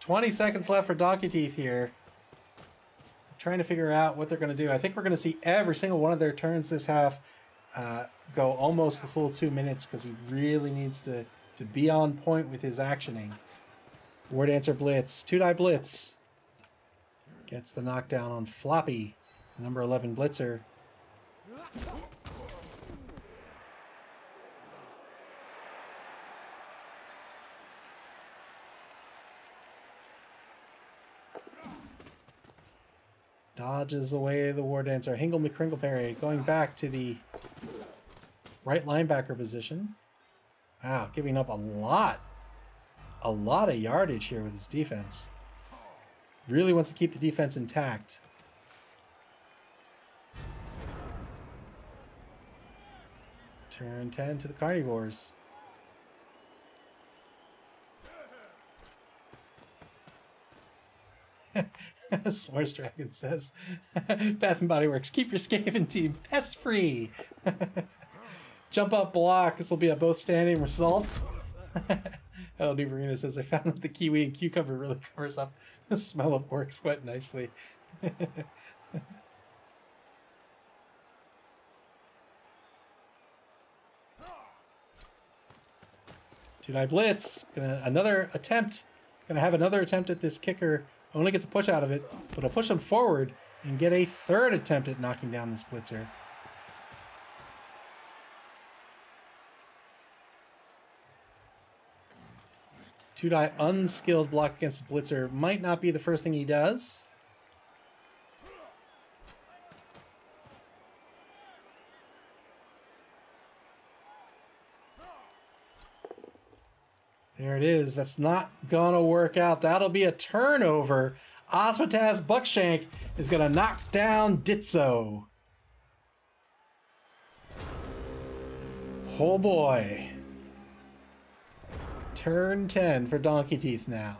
20 seconds left for Donkey Teeth here. I'm trying to figure out what they're going to do. I think we're going to see every single one of their turns this half go almost the full 2 minutes because he really needs to be on point with his actioning. War Dancer Blitz. 2-die Blitz. Gets the knockdown on Floppy, the number 11 Blitzer. Dodges away the War Dancer. Hingle McCringleberry going back to the right linebacker position. Wow, giving up a lot of yardage here with his defense. Really wants to keep the defense intact. Turn 10 to the Carny-vores. S'mores Dragon says, Bath and Body Works, keep your Skaven team pest free. Jump up block. This will be a both standing result. El Marina says, I found that the kiwi and cucumber really covers up the smell of orc sweat nicely. 2-die Blitz. Another attempt. Gonna have another attempt at this kicker. Only gets a push out of it, but I'll push him forward and get a third attempt at knocking down this blitzer. Two-die unskilled block against the blitzer might not be the first thing he does. There it is. That's not gonna work out. That'll be a turnover. Osmotaz Buckshank is gonna knock down Ditzo. Oh boy. Turn 10 for Donkey Teeth now.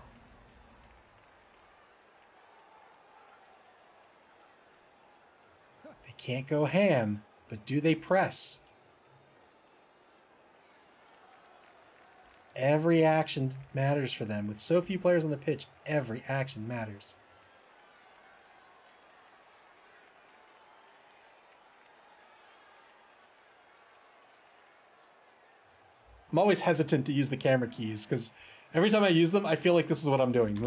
They can't go ham, but do they press? Every action matters for them. With so few players on the pitch, every action matters. I'm always hesitant to use the camera keys because every time I use them, I feel like this is what I'm doing.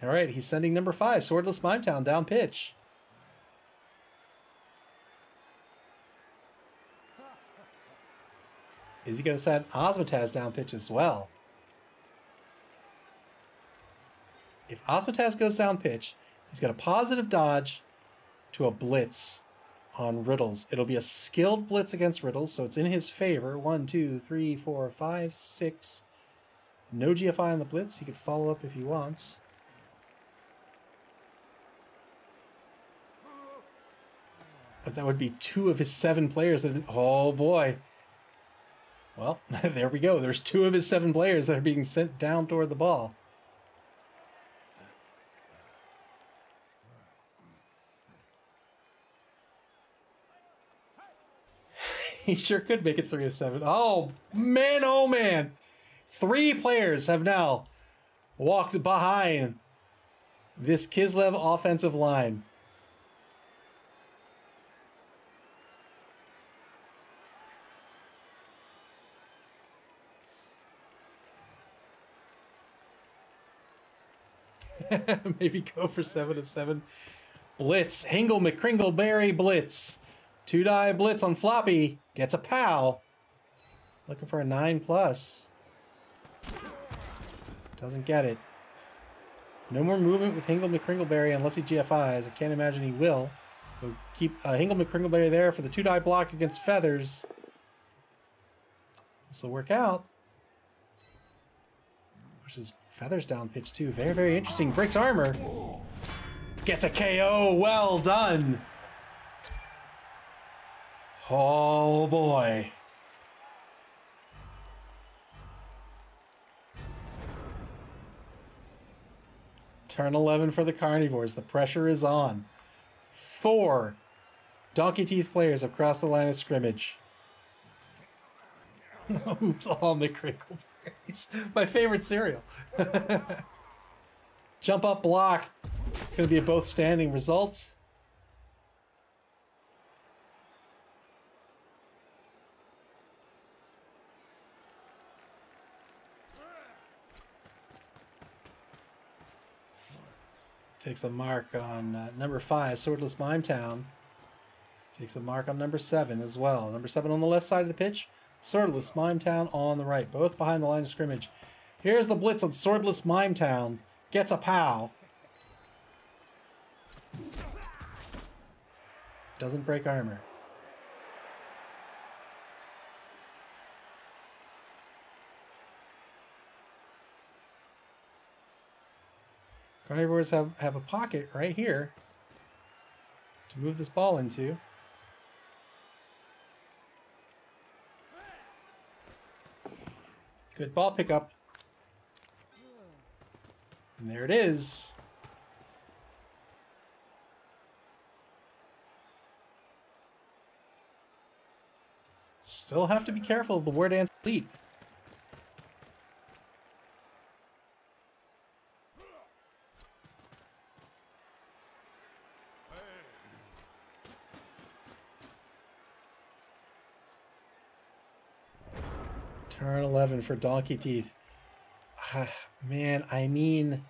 All right, he's sending number 5, Swordless Mimetown, down pitch. Is he going to send Osmotaz down pitch as well? If Osmotaz goes down pitch, he's got a positive dodge to a blitz on Riddles. It'll be a skilled blitz against Riddles, so it's in his favor. 1, 2, 3, 4, 5, 6. No GFI on the blitz. He could follow up if he wants. But that would be 2 of his 7 players. That, oh boy. Well, there we go. There's 2 of his 7 players that are being sent down toward the ball. He sure could make it 3 of 7. Oh man. 3 players have now walked behind this Kislev offensive line. Maybe go for 7 of 7. Blitz. Hingle McCringleberry blitz. 2-die blitz on Floppy. Gets a POW. Looking for a 9+. Doesn't get it. No more movement with Hingle McCringleberry unless he GFIs. I can't imagine he will. We'll keep Hingle McCringleberry there for the 2-die block against Feathers. This will work out. Pushes Feathers down pitch too. Very, very interesting. Breaks armor. Gets a KO. Well done. Oh boy. Turn 11 for the Carny-vores. The pressure is on. 4 Donkey Teeth players have crossed the line of scrimmage. Oops, all McCringleberries. My favorite cereal. Jump up block. It's going to be a both standing result. Takes a mark on number 5, Swordless Mime Town. Takes a mark on number 7 as well. Number 7 on the left side of the pitch. Swordless Mime Town on the right. Both behind the line of scrimmage. Here's the blitz on Swordless Mime Town. Gets a POW. Doesn't break armor. Carny-vores have a pocket right here to move this ball into. Good ball pickup. And there it is. Still have to be careful of the war dance leap. Turn 11 for Donkey Teeth. Man, I mean...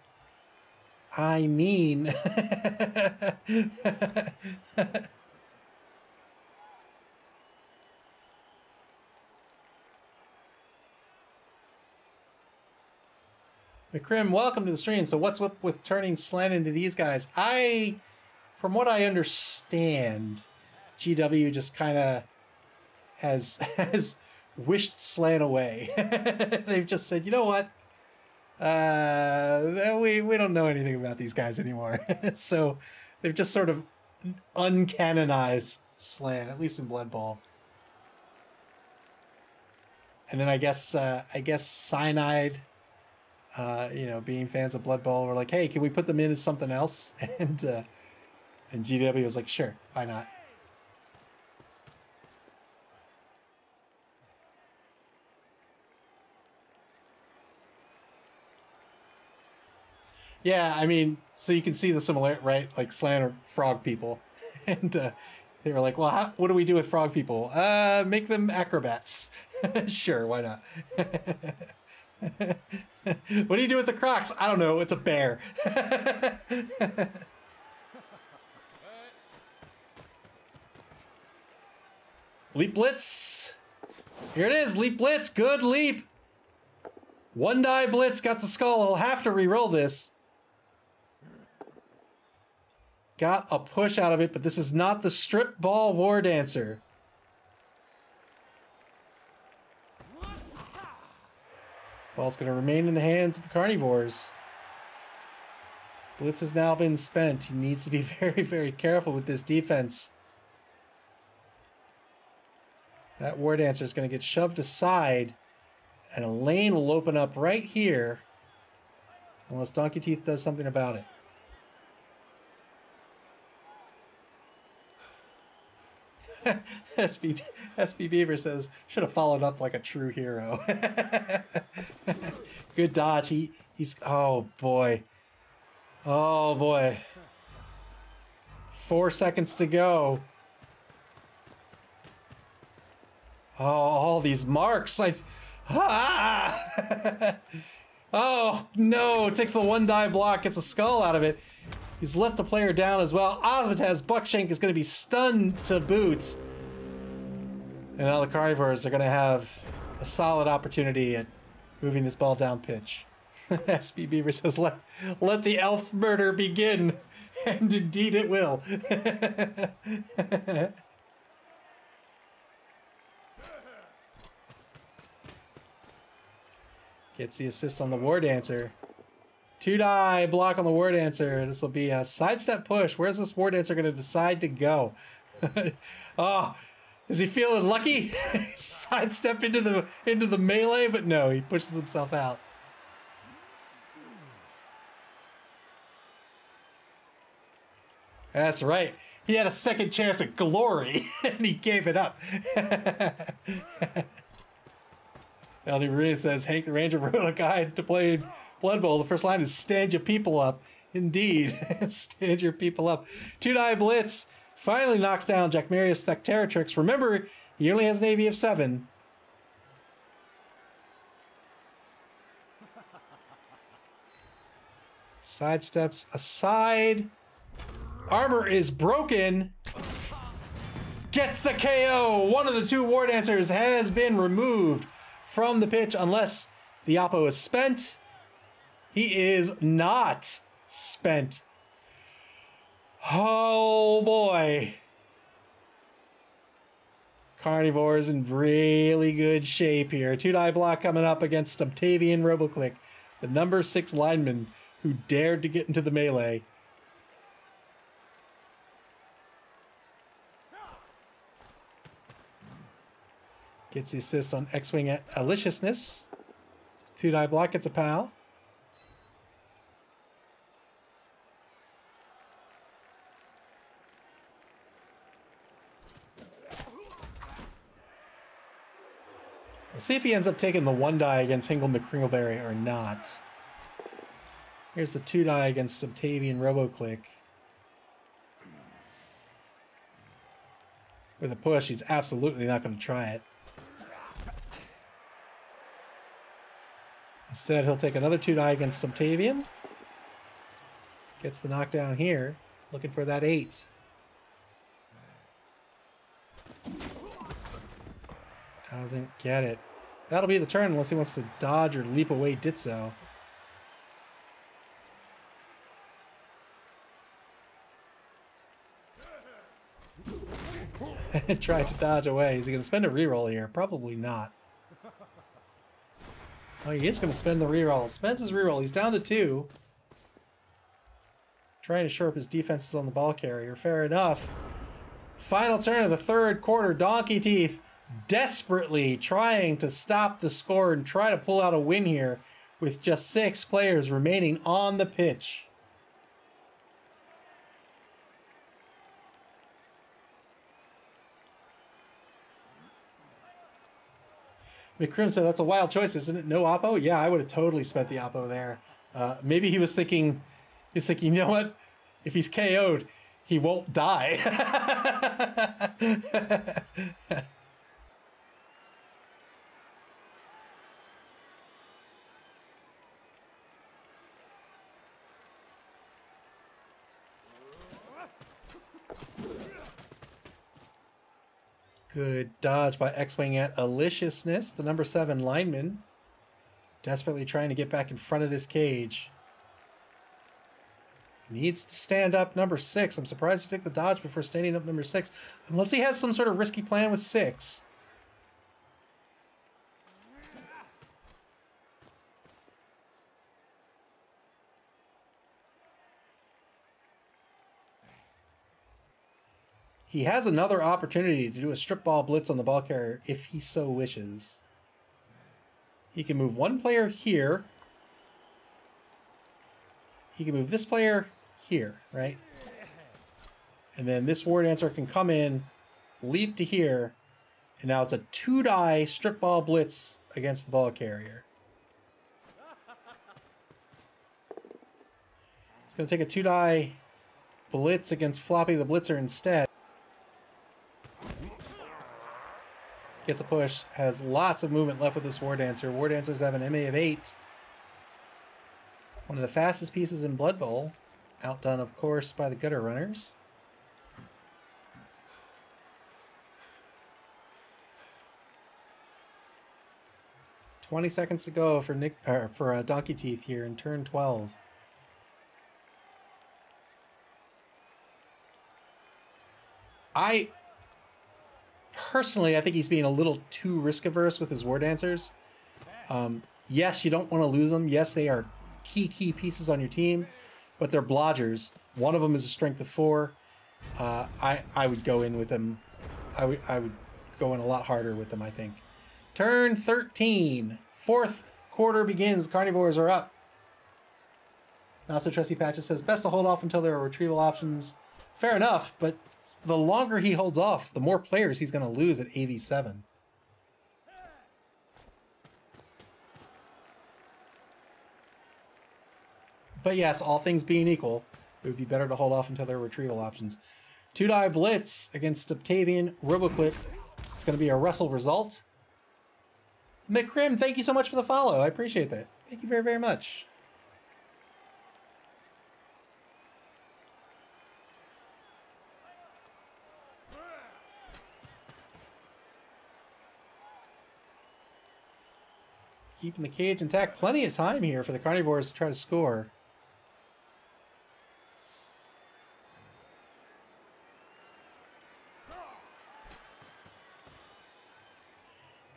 McCrim, welcome to the stream. So what's up with turning slant into these guys? From what I understand, GW just kind of has wished slant away. They've just said, you know what? We don't know anything about these guys anymore. So they've just sort of uncanonized slant, at least in Blood Bowl. And then I guess Cyanide, being fans of Blood Bowl, were like, hey, can we put them in as something else? And GW was like, sure, why not? Yeah, I mean, so you can see the similarity, right? Like slant are frog people. And they were like, well, what do we do with frog people? Make them acrobats. Sure, why not? What do you do with the Crocs? I don't know, it's a bear. Leap Blitz. Here it is, Leap Blitz, good leap. 1-die blitz, got the skull. I'll have to re-roll this. Got a push out of it, but this is not the strip ball war dancer. Ball's going to remain in the hands of the Carny-vores. Blitz has now been spent. He needs to be very, very careful with this defense. That war dancer is going to get shoved aside, and a lane will open up right here, unless Donkey Teeth does something about it. SB Beaver says, should have followed up like a true hero. Good dodge. He's oh boy. Oh boy. 4 seconds to go. Oh, all these marks. Oh, no. Takes the one die block. Gets a skull out of it. He's left the player down as well. Ozmataz Buckshank is going to be stunned to boot. And now the Carny-vores are going to have a solid opportunity at moving this ball down pitch. SB Beaver says, let the elf murder begin. And indeed it will. Gets the assist on the War Dancer. 2-die block on the War Dancer. This will be a sidestep push. Where's this War Dancer going to decide to go? Oh, is he feeling lucky? Sidestep into the melee, but no, he pushes himself out. That's right. He had a second chance at glory, and he gave it up. LD Marina says, Hank the Ranger wrote a guide to play Blood Bowl. The first line is stand your people up. Indeed. Stand your people up. 2-die blitz. Finally knocks down Jackmarius Thecteratrix. Remember, he only has an AV of 7. Sidesteps aside. Armor is broken. Gets a KO. One of the 2 War Dancers has been removed from the pitch unless the Oppo is spent. He is not spent. Oh boy. Carny-vores in really good shape here. 2-die block coming up against Octavian Roboclick, the number 6 lineman who dared to get into the melee. Gets the assist on X-Wing at Aliciousness. 2-die block gets a pal. We'll see if he ends up taking the 1-die against Hingle McCringleberry or not. Here's the 2-die against Octavian Roboclick. With a push, he's absolutely not going to try it. Instead, he'll take another 2-die against Octavian. Gets the knockdown here. Looking for that 8. Doesn't get it. That'll be the turn unless he wants to dodge or leap away Ditzo. Tried to dodge away. Is he going to spend a reroll here? Probably not. Oh, he is going to spend the reroll. Spends his reroll. He's down to 2. Trying to shore up his defenses on the ball carrier. Fair enough. Final turn of the 3rd quarter. Donkey Teeth desperately trying to stop the score and try to pull out a win here with just 6 players remaining on the pitch. McCrim said, that's a wild choice, isn't it? No Oppo? Yeah, I would have totally spent the Oppo there. Maybe he was thinking, you know what? If he's KO'd, he won't die. Good dodge by X-Wing at Aliciousness, the number 7 lineman. Desperately trying to get back in front of this cage. Needs to stand up number 6. I'm surprised he took the dodge before standing up number 6. Unless he has some sort of risky plan with 6. He has another opportunity to do a strip ball blitz on the ball carrier if he so wishes. He can move 1 player here. He can move this player here, right? And then this War Dancer can come in, leap to here, and now it's a 2-die strip ball blitz against the ball carrier. He's going to take a 2-die blitz against Floppy the Blitzer instead. Gets a push, has lots of movement left with this War Dancer. War Dancers have an MA of 8. One of the fastest pieces in Blood Bowl. Outdone, of course, by the Gutter Runners. $20 seconds to go for Donkey Teeth here in turn 12. Personally, I think he's being a little too risk-averse with his War Dancers. Yes, you don't want to lose them. Yes, they are key pieces on your team, but they're blodgers. One of them is a strength of 4. I would go in with them. I would go in a lot harder with them, I think. Turn 13. Fourth quarter begins. Carnivores are up. Not so trusty Patches says, best to hold off until there are retrieval options. Fair enough, but the longer he holds off, the more players he's going to lose at AV7. But yes, all things being equal, it would be better to hold off until there are retrieval options. 2-die blitz against Octavian Roboclip. It's going to be a wrestle result. McCrim, thank you so much for the follow. I appreciate that. Thank you very, very much. Keeping the cage intact. Plenty of time here for the Carnivores to try to score.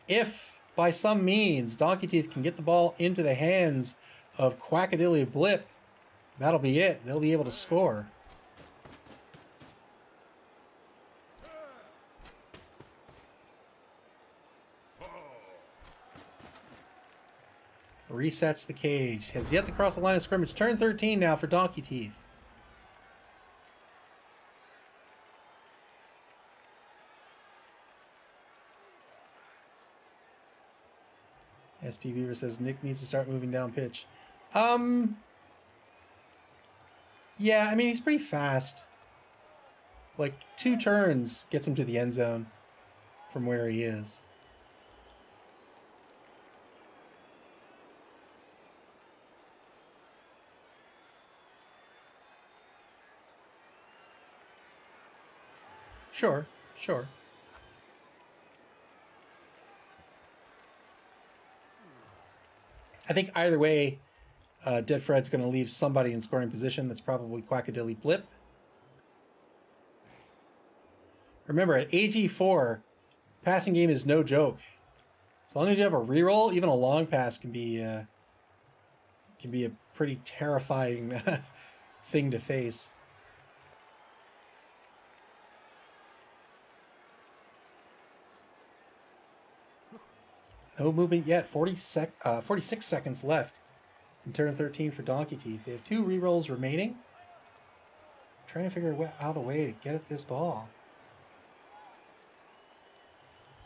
If, by some means, Donkey Teeth can get the ball into the hands of Quackadilly Blip, that'll be it. They'll be able to score. Resets the cage. Has yet to cross the line of scrimmage. Turn 13 now for Donkey Teeth. SP Beaver says Nick needs to start moving down pitch. Yeah, I mean, he's pretty fast. Like, 2 turns gets him to the end zone from where he is. Sure, sure. I think either way, Dead Fred's going to leave somebody in scoring position. That's probably Quackadilly Blip. Remember, at AG4, passing game is no joke. As long as you have a reroll, even a long pass can be a pretty terrifying thing to face. No movement yet. 46 seconds left in turn 13 for Donkey Teeth. They have 2 rerolls remaining. Trying to figure out a way to get at this ball.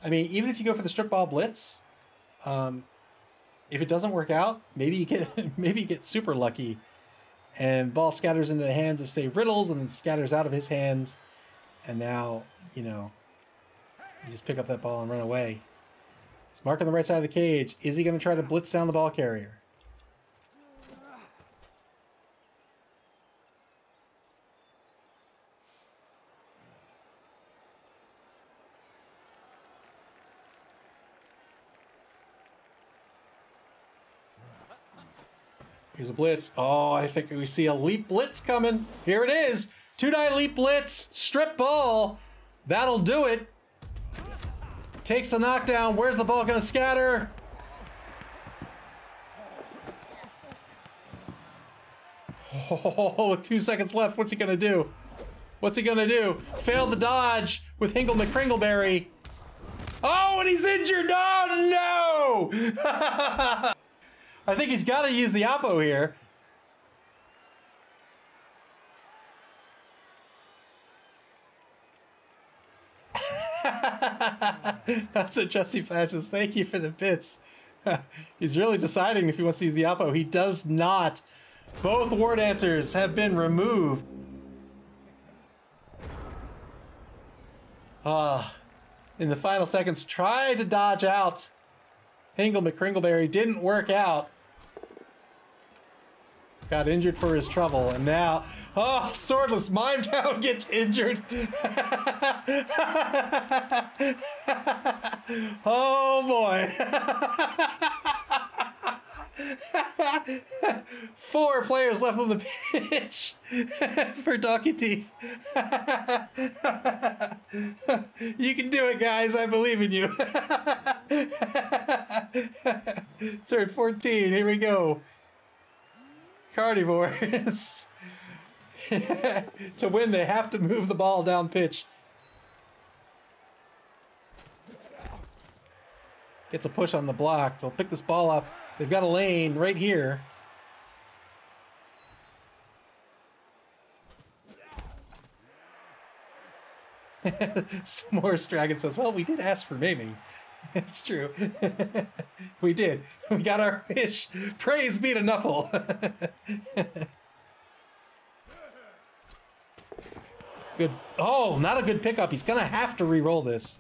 I mean, even if you go for the strip ball blitz, if it doesn't work out, maybe you get super lucky, and ball scatters into the hands of, say, Riddles, and then scatters out of his hands, and now you just pick up that ball and run away. He's marking the right side of the cage. Is he going to try to blitz down the ball carrier? Here's a blitz. Oh, I think we see a leap blitz coming. Here it is. 2-die leap blitz. Strip ball. That'll do it. Takes the knockdown. Where's the ball going to scatter? Oh, with 2 seconds left, what's he going to do? What's he going to do? Failed the dodge with Hingle McCringleberry. Oh, and he's injured. Oh, no! I think he's got to use the Oppo here. That's what Justy Flashes. Thank you for the bits. He's really deciding if he wants to use the Oppo. He does not Both war dancers have been removed. In the final seconds, tried to dodge out. Hingle McCringleberry didn't work out. Got injured for his trouble, and now, Swordless Mime Town gets injured. Oh boy. 4 players left on the pitch for Donkey Teeth. You can do it, guys. I believe in you. Turn 14. Here we go. Carny-vores. To win, they have to move the ball down pitch. Gets a push on the block. They'll pick this ball up. They've got a lane right here. Some more Dragon says, well, we did ask for maiming. It's true. We did. We got our fish. Praise be to Nuffle. Good. Oh, not a good pickup. He's gonna have to re-roll this.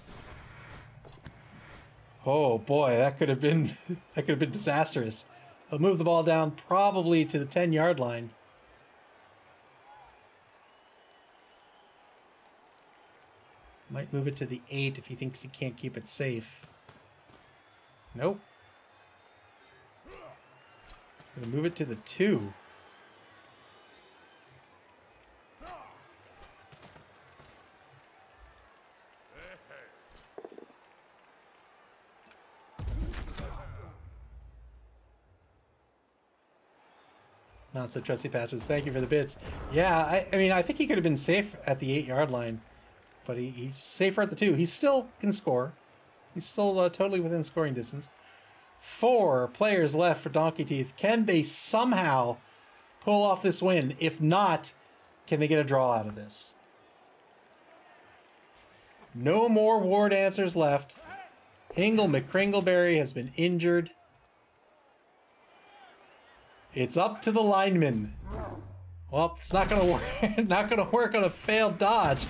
Oh boy, that could have been disastrous. He'll move the ball down probably to the 10-yard line. Might move it to the 8 if he thinks he can't keep it safe. Nope. He's gonna move it to the 2. Not so trusty patches. Thank you for the bits. Yeah, I mean, I think he could have been safe at the 8-yard line, but he's safer at the 2. He still can score. He's still totally within scoring distance. 4 players left for Donkey Teeth. Can they somehow pull off this win? If not, can they get a draw out of this? No more war dancers left. Hingle McCringleberry has been injured. It's up to the lineman. Well, it's not gonna work. Not gonna work on a failed dodge.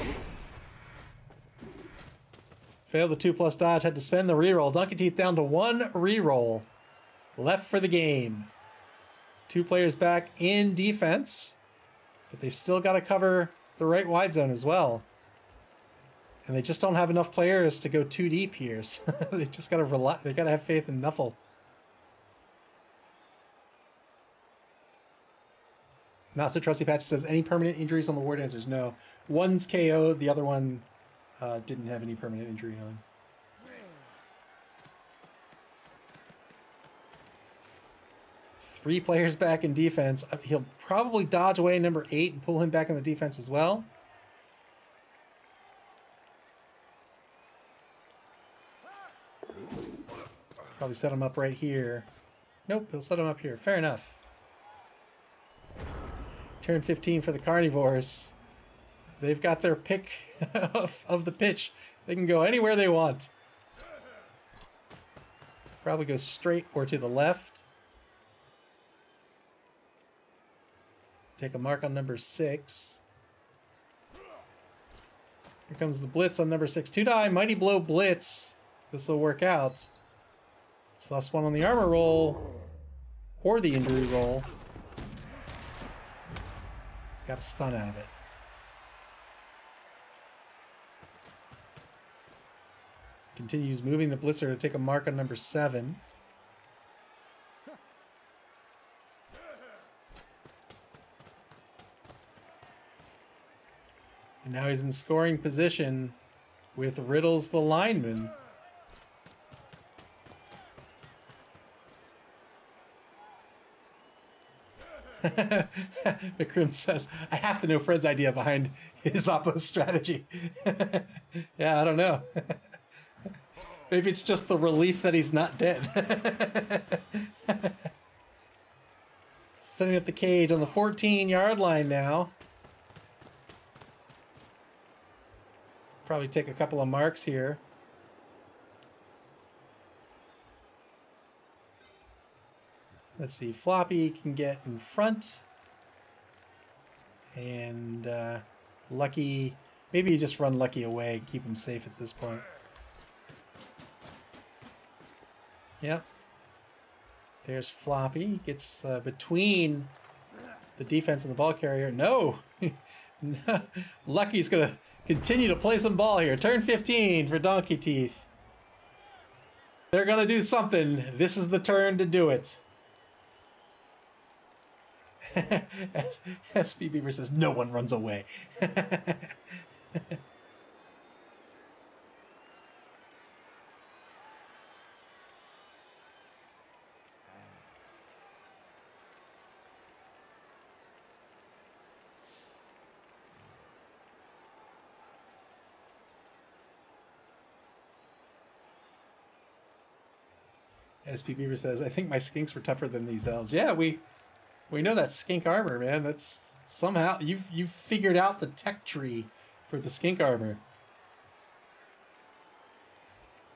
Failed the 2+ dodge. Had to spend the reroll. Donkey Teeth down to 1 reroll left for the game. 2 players back in defense, but they've still got to cover the right wide zone as well. And they just don't have enough players to go too deep here. So they just got to rely. They got to have faith in Nuffle. Not so trusty patch says, any permanent injuries on the war dancers? No. One's KO'd, the other one didn't have any permanent injury on. Three players back in defense. He'll probably dodge away number 8 and pull him back in the defense as well. Probably set him up right here. Nope, he'll set him up here. Fair enough. Turn 15 for the Carny-vores. They've got their pick of the pitch. They can go anywhere they want. Probably go straight or to the left. Take a mark on number 6. Here comes the blitz on number 6. 2 die, Mighty Blow blitz. This will work out. +1 on the armor roll or the injury roll. Got a stun out of it. Continues moving the blitzer to take a mark on number 7. And now he's in scoring position with Riddles the lineman. McCrim says, I have to know Fred's idea behind his oppo strategy. Yeah, I don't know. Maybe it's just the relief that he's not dead. Setting up the cage on the 14-yard line now. Probably take a couple of marks here. Let's see. Floppy can get in front. And Lucky... Maybe you just run Lucky away and keep him safe at this point. Yep. There's Floppy. Gets between the defense and the ball carrier. No! No. Lucky's going to continue to play some ball here. Turn 15 for Donkey Teeth. They're going to do something. This is the turn to do it. SP Beaver says, no one runs away. SP Beaver says, I think my skinks were tougher than these elves. Yeah, we know that skink armor, man. That's somehow you've figured out the tech tree for the skink armor.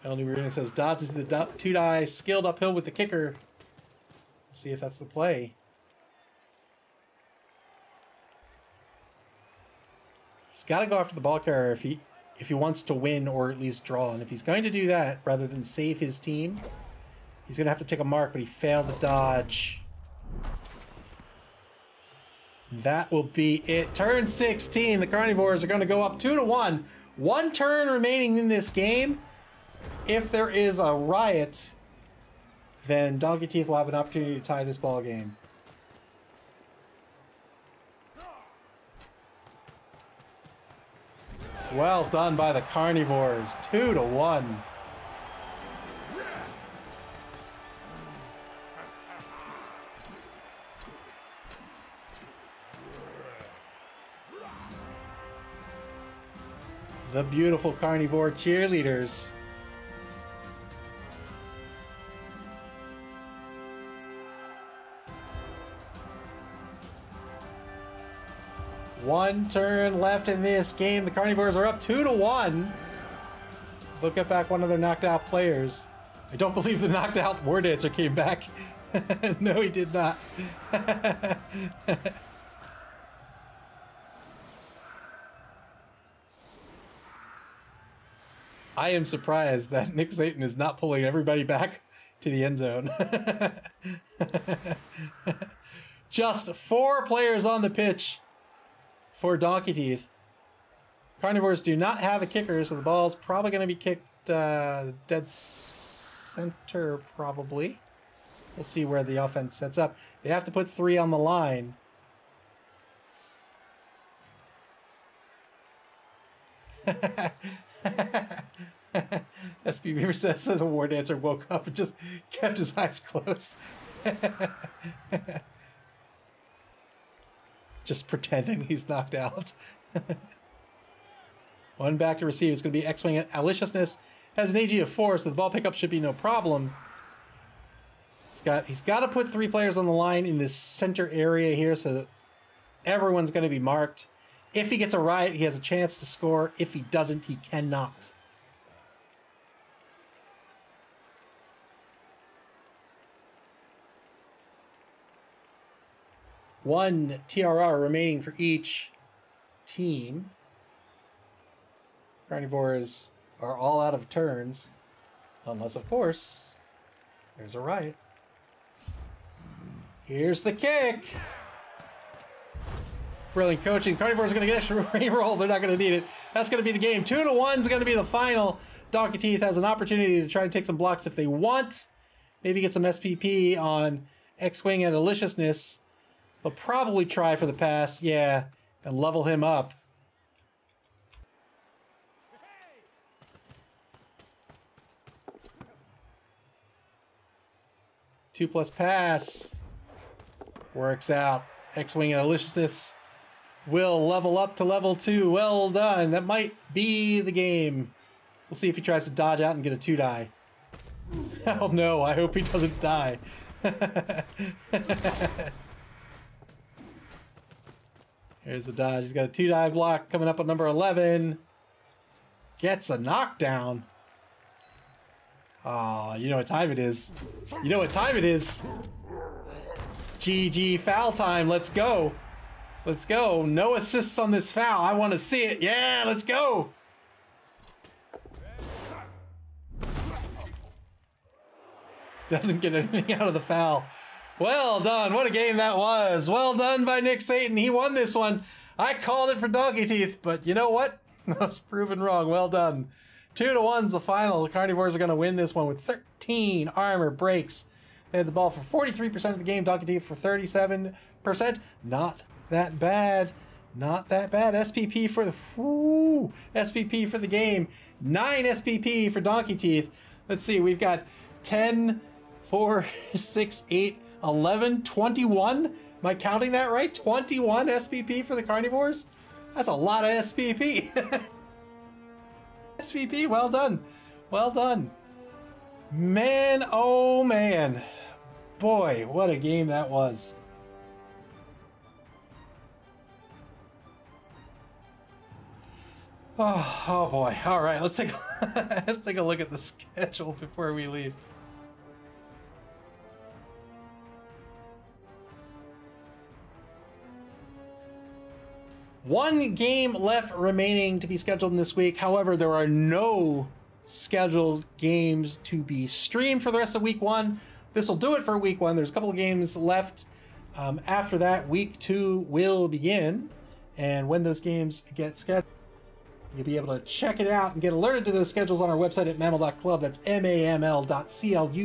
El Marina says, dodge into the 2-die, skilled uphill with the kicker. Let's see if that's the play. He's got to go after the ball carrier if he wants to win or at least draw. And if he's going to do that, rather than save his team, he's going to have to take a mark, but he failed to dodge. That will be it. Turn 16. The Carnivores are going to go up 2-1. One turn remaining in this game. If there is a riot, then Donkey Teeth will have an opportunity to tie this ball game. Well done by the Carnivores. 2-1. The beautiful Carnivore cheerleaders. One turn left in this game. The Carnivores are up 2-1. They'll get back one of their knocked out players. I don't believe the knocked out War Dancer came back. No, he did not. I am surprised that Nick Satan is not pulling everybody back to the end zone. Just 4 players on the pitch for Donkey Teeth. Carnivores do not have a kicker, so the ball's probably going to be kicked dead center, probably. We'll see where the offense sets up. They have to put 3 on the line. SP Beaver says that the War Dancer woke up and just kept his eyes closed. Just pretending he's knocked out. One back to receive is going to be X-Wing at Aliciousness. Has an AG of 4, so the ball pickup should be no problem. He's got to put 3 players on the line in this center area here so that everyone's going to be marked. If he gets a riot, he has a chance to score. If he doesn't, he cannot. One TRR remaining for each team. Carnivores are all out of turns. Unless, of course, there's a riot. Here's the kick. Brilliant coaching. Carnivores are going to get extra reroll. They're not going to need it. That's going to be the game. 2-1 is going to be the final. Donkey Teeth has an opportunity to try to take some blocks if they want. Maybe get some SPP on X-Wing and Aliciousness. They'll probably try for the pass, yeah, and level him up. Two plus pass. Works out. X-Wing and Aliciousness will level up to level 2. Well done. That might be the game. We'll see if he tries to dodge out and get a 2-die. Oh no, I hope he doesn't die. Here's the dodge. He's got a 2-die block coming up on number 11. Gets a knockdown. Oh, you know what time it is. You know what time it is. GG, foul time. Let's go. Let's go. No assists on this foul. I want to see it. Yeah, let's go. Doesn't get anything out of the foul. Well done. What a game that was. Well done by Nick Satan. He won this one. I called it for Donkey Teeth, but you know what? I was proven wrong. Well done. 2-1's the final. The Carny-vores are going to win this one with 13 armor breaks. They had the ball for 43% of the game. Donkey Teeth for 37%. Not that bad. Not that bad. SPP for the SPP for the game. 9 SPP for Donkey Teeth. Let's see. We've got 10, 4, 6, 8, 11, 21. Am I counting that right? 21 SPP for the Carny-vores? That's a lot of SPP. SPP, well done. Well done. Man, oh man. Boy, what a game that was. Oh boy. All right, let's take a look at the schedule before we leave. One game left remaining to be scheduled in this week. However, there are no scheduled games to be streamed for the rest of week 1. This will do it for week 1. There's a couple of games left. After that, week 2 will begin. And when those games get scheduled, you'll be able to check it out and get alerted to those schedules on our website at maml.club. That's maml.club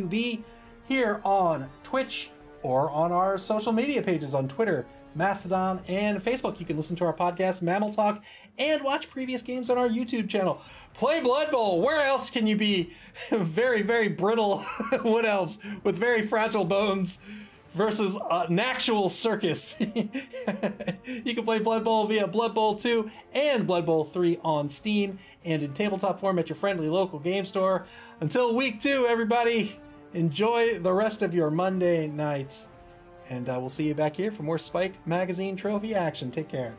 here on Twitch or on our social media pages on Twitter, Mastodon, and Facebook. You can listen to our podcast, Mammal Talk, and watch previous games on our YouTube channel. Play Blood Bowl. Where else can you be very, very brittle wood elves with very fragile bones versus an actual circus? You can play Blood Bowl via Blood Bowl 2 and Blood Bowl 3 on Steam and in tabletop form at your friendly local game store. Until week 2, everybody, enjoy the rest of your Monday night. And we'll see you back here for more Spike Magazine trophy action. Take care.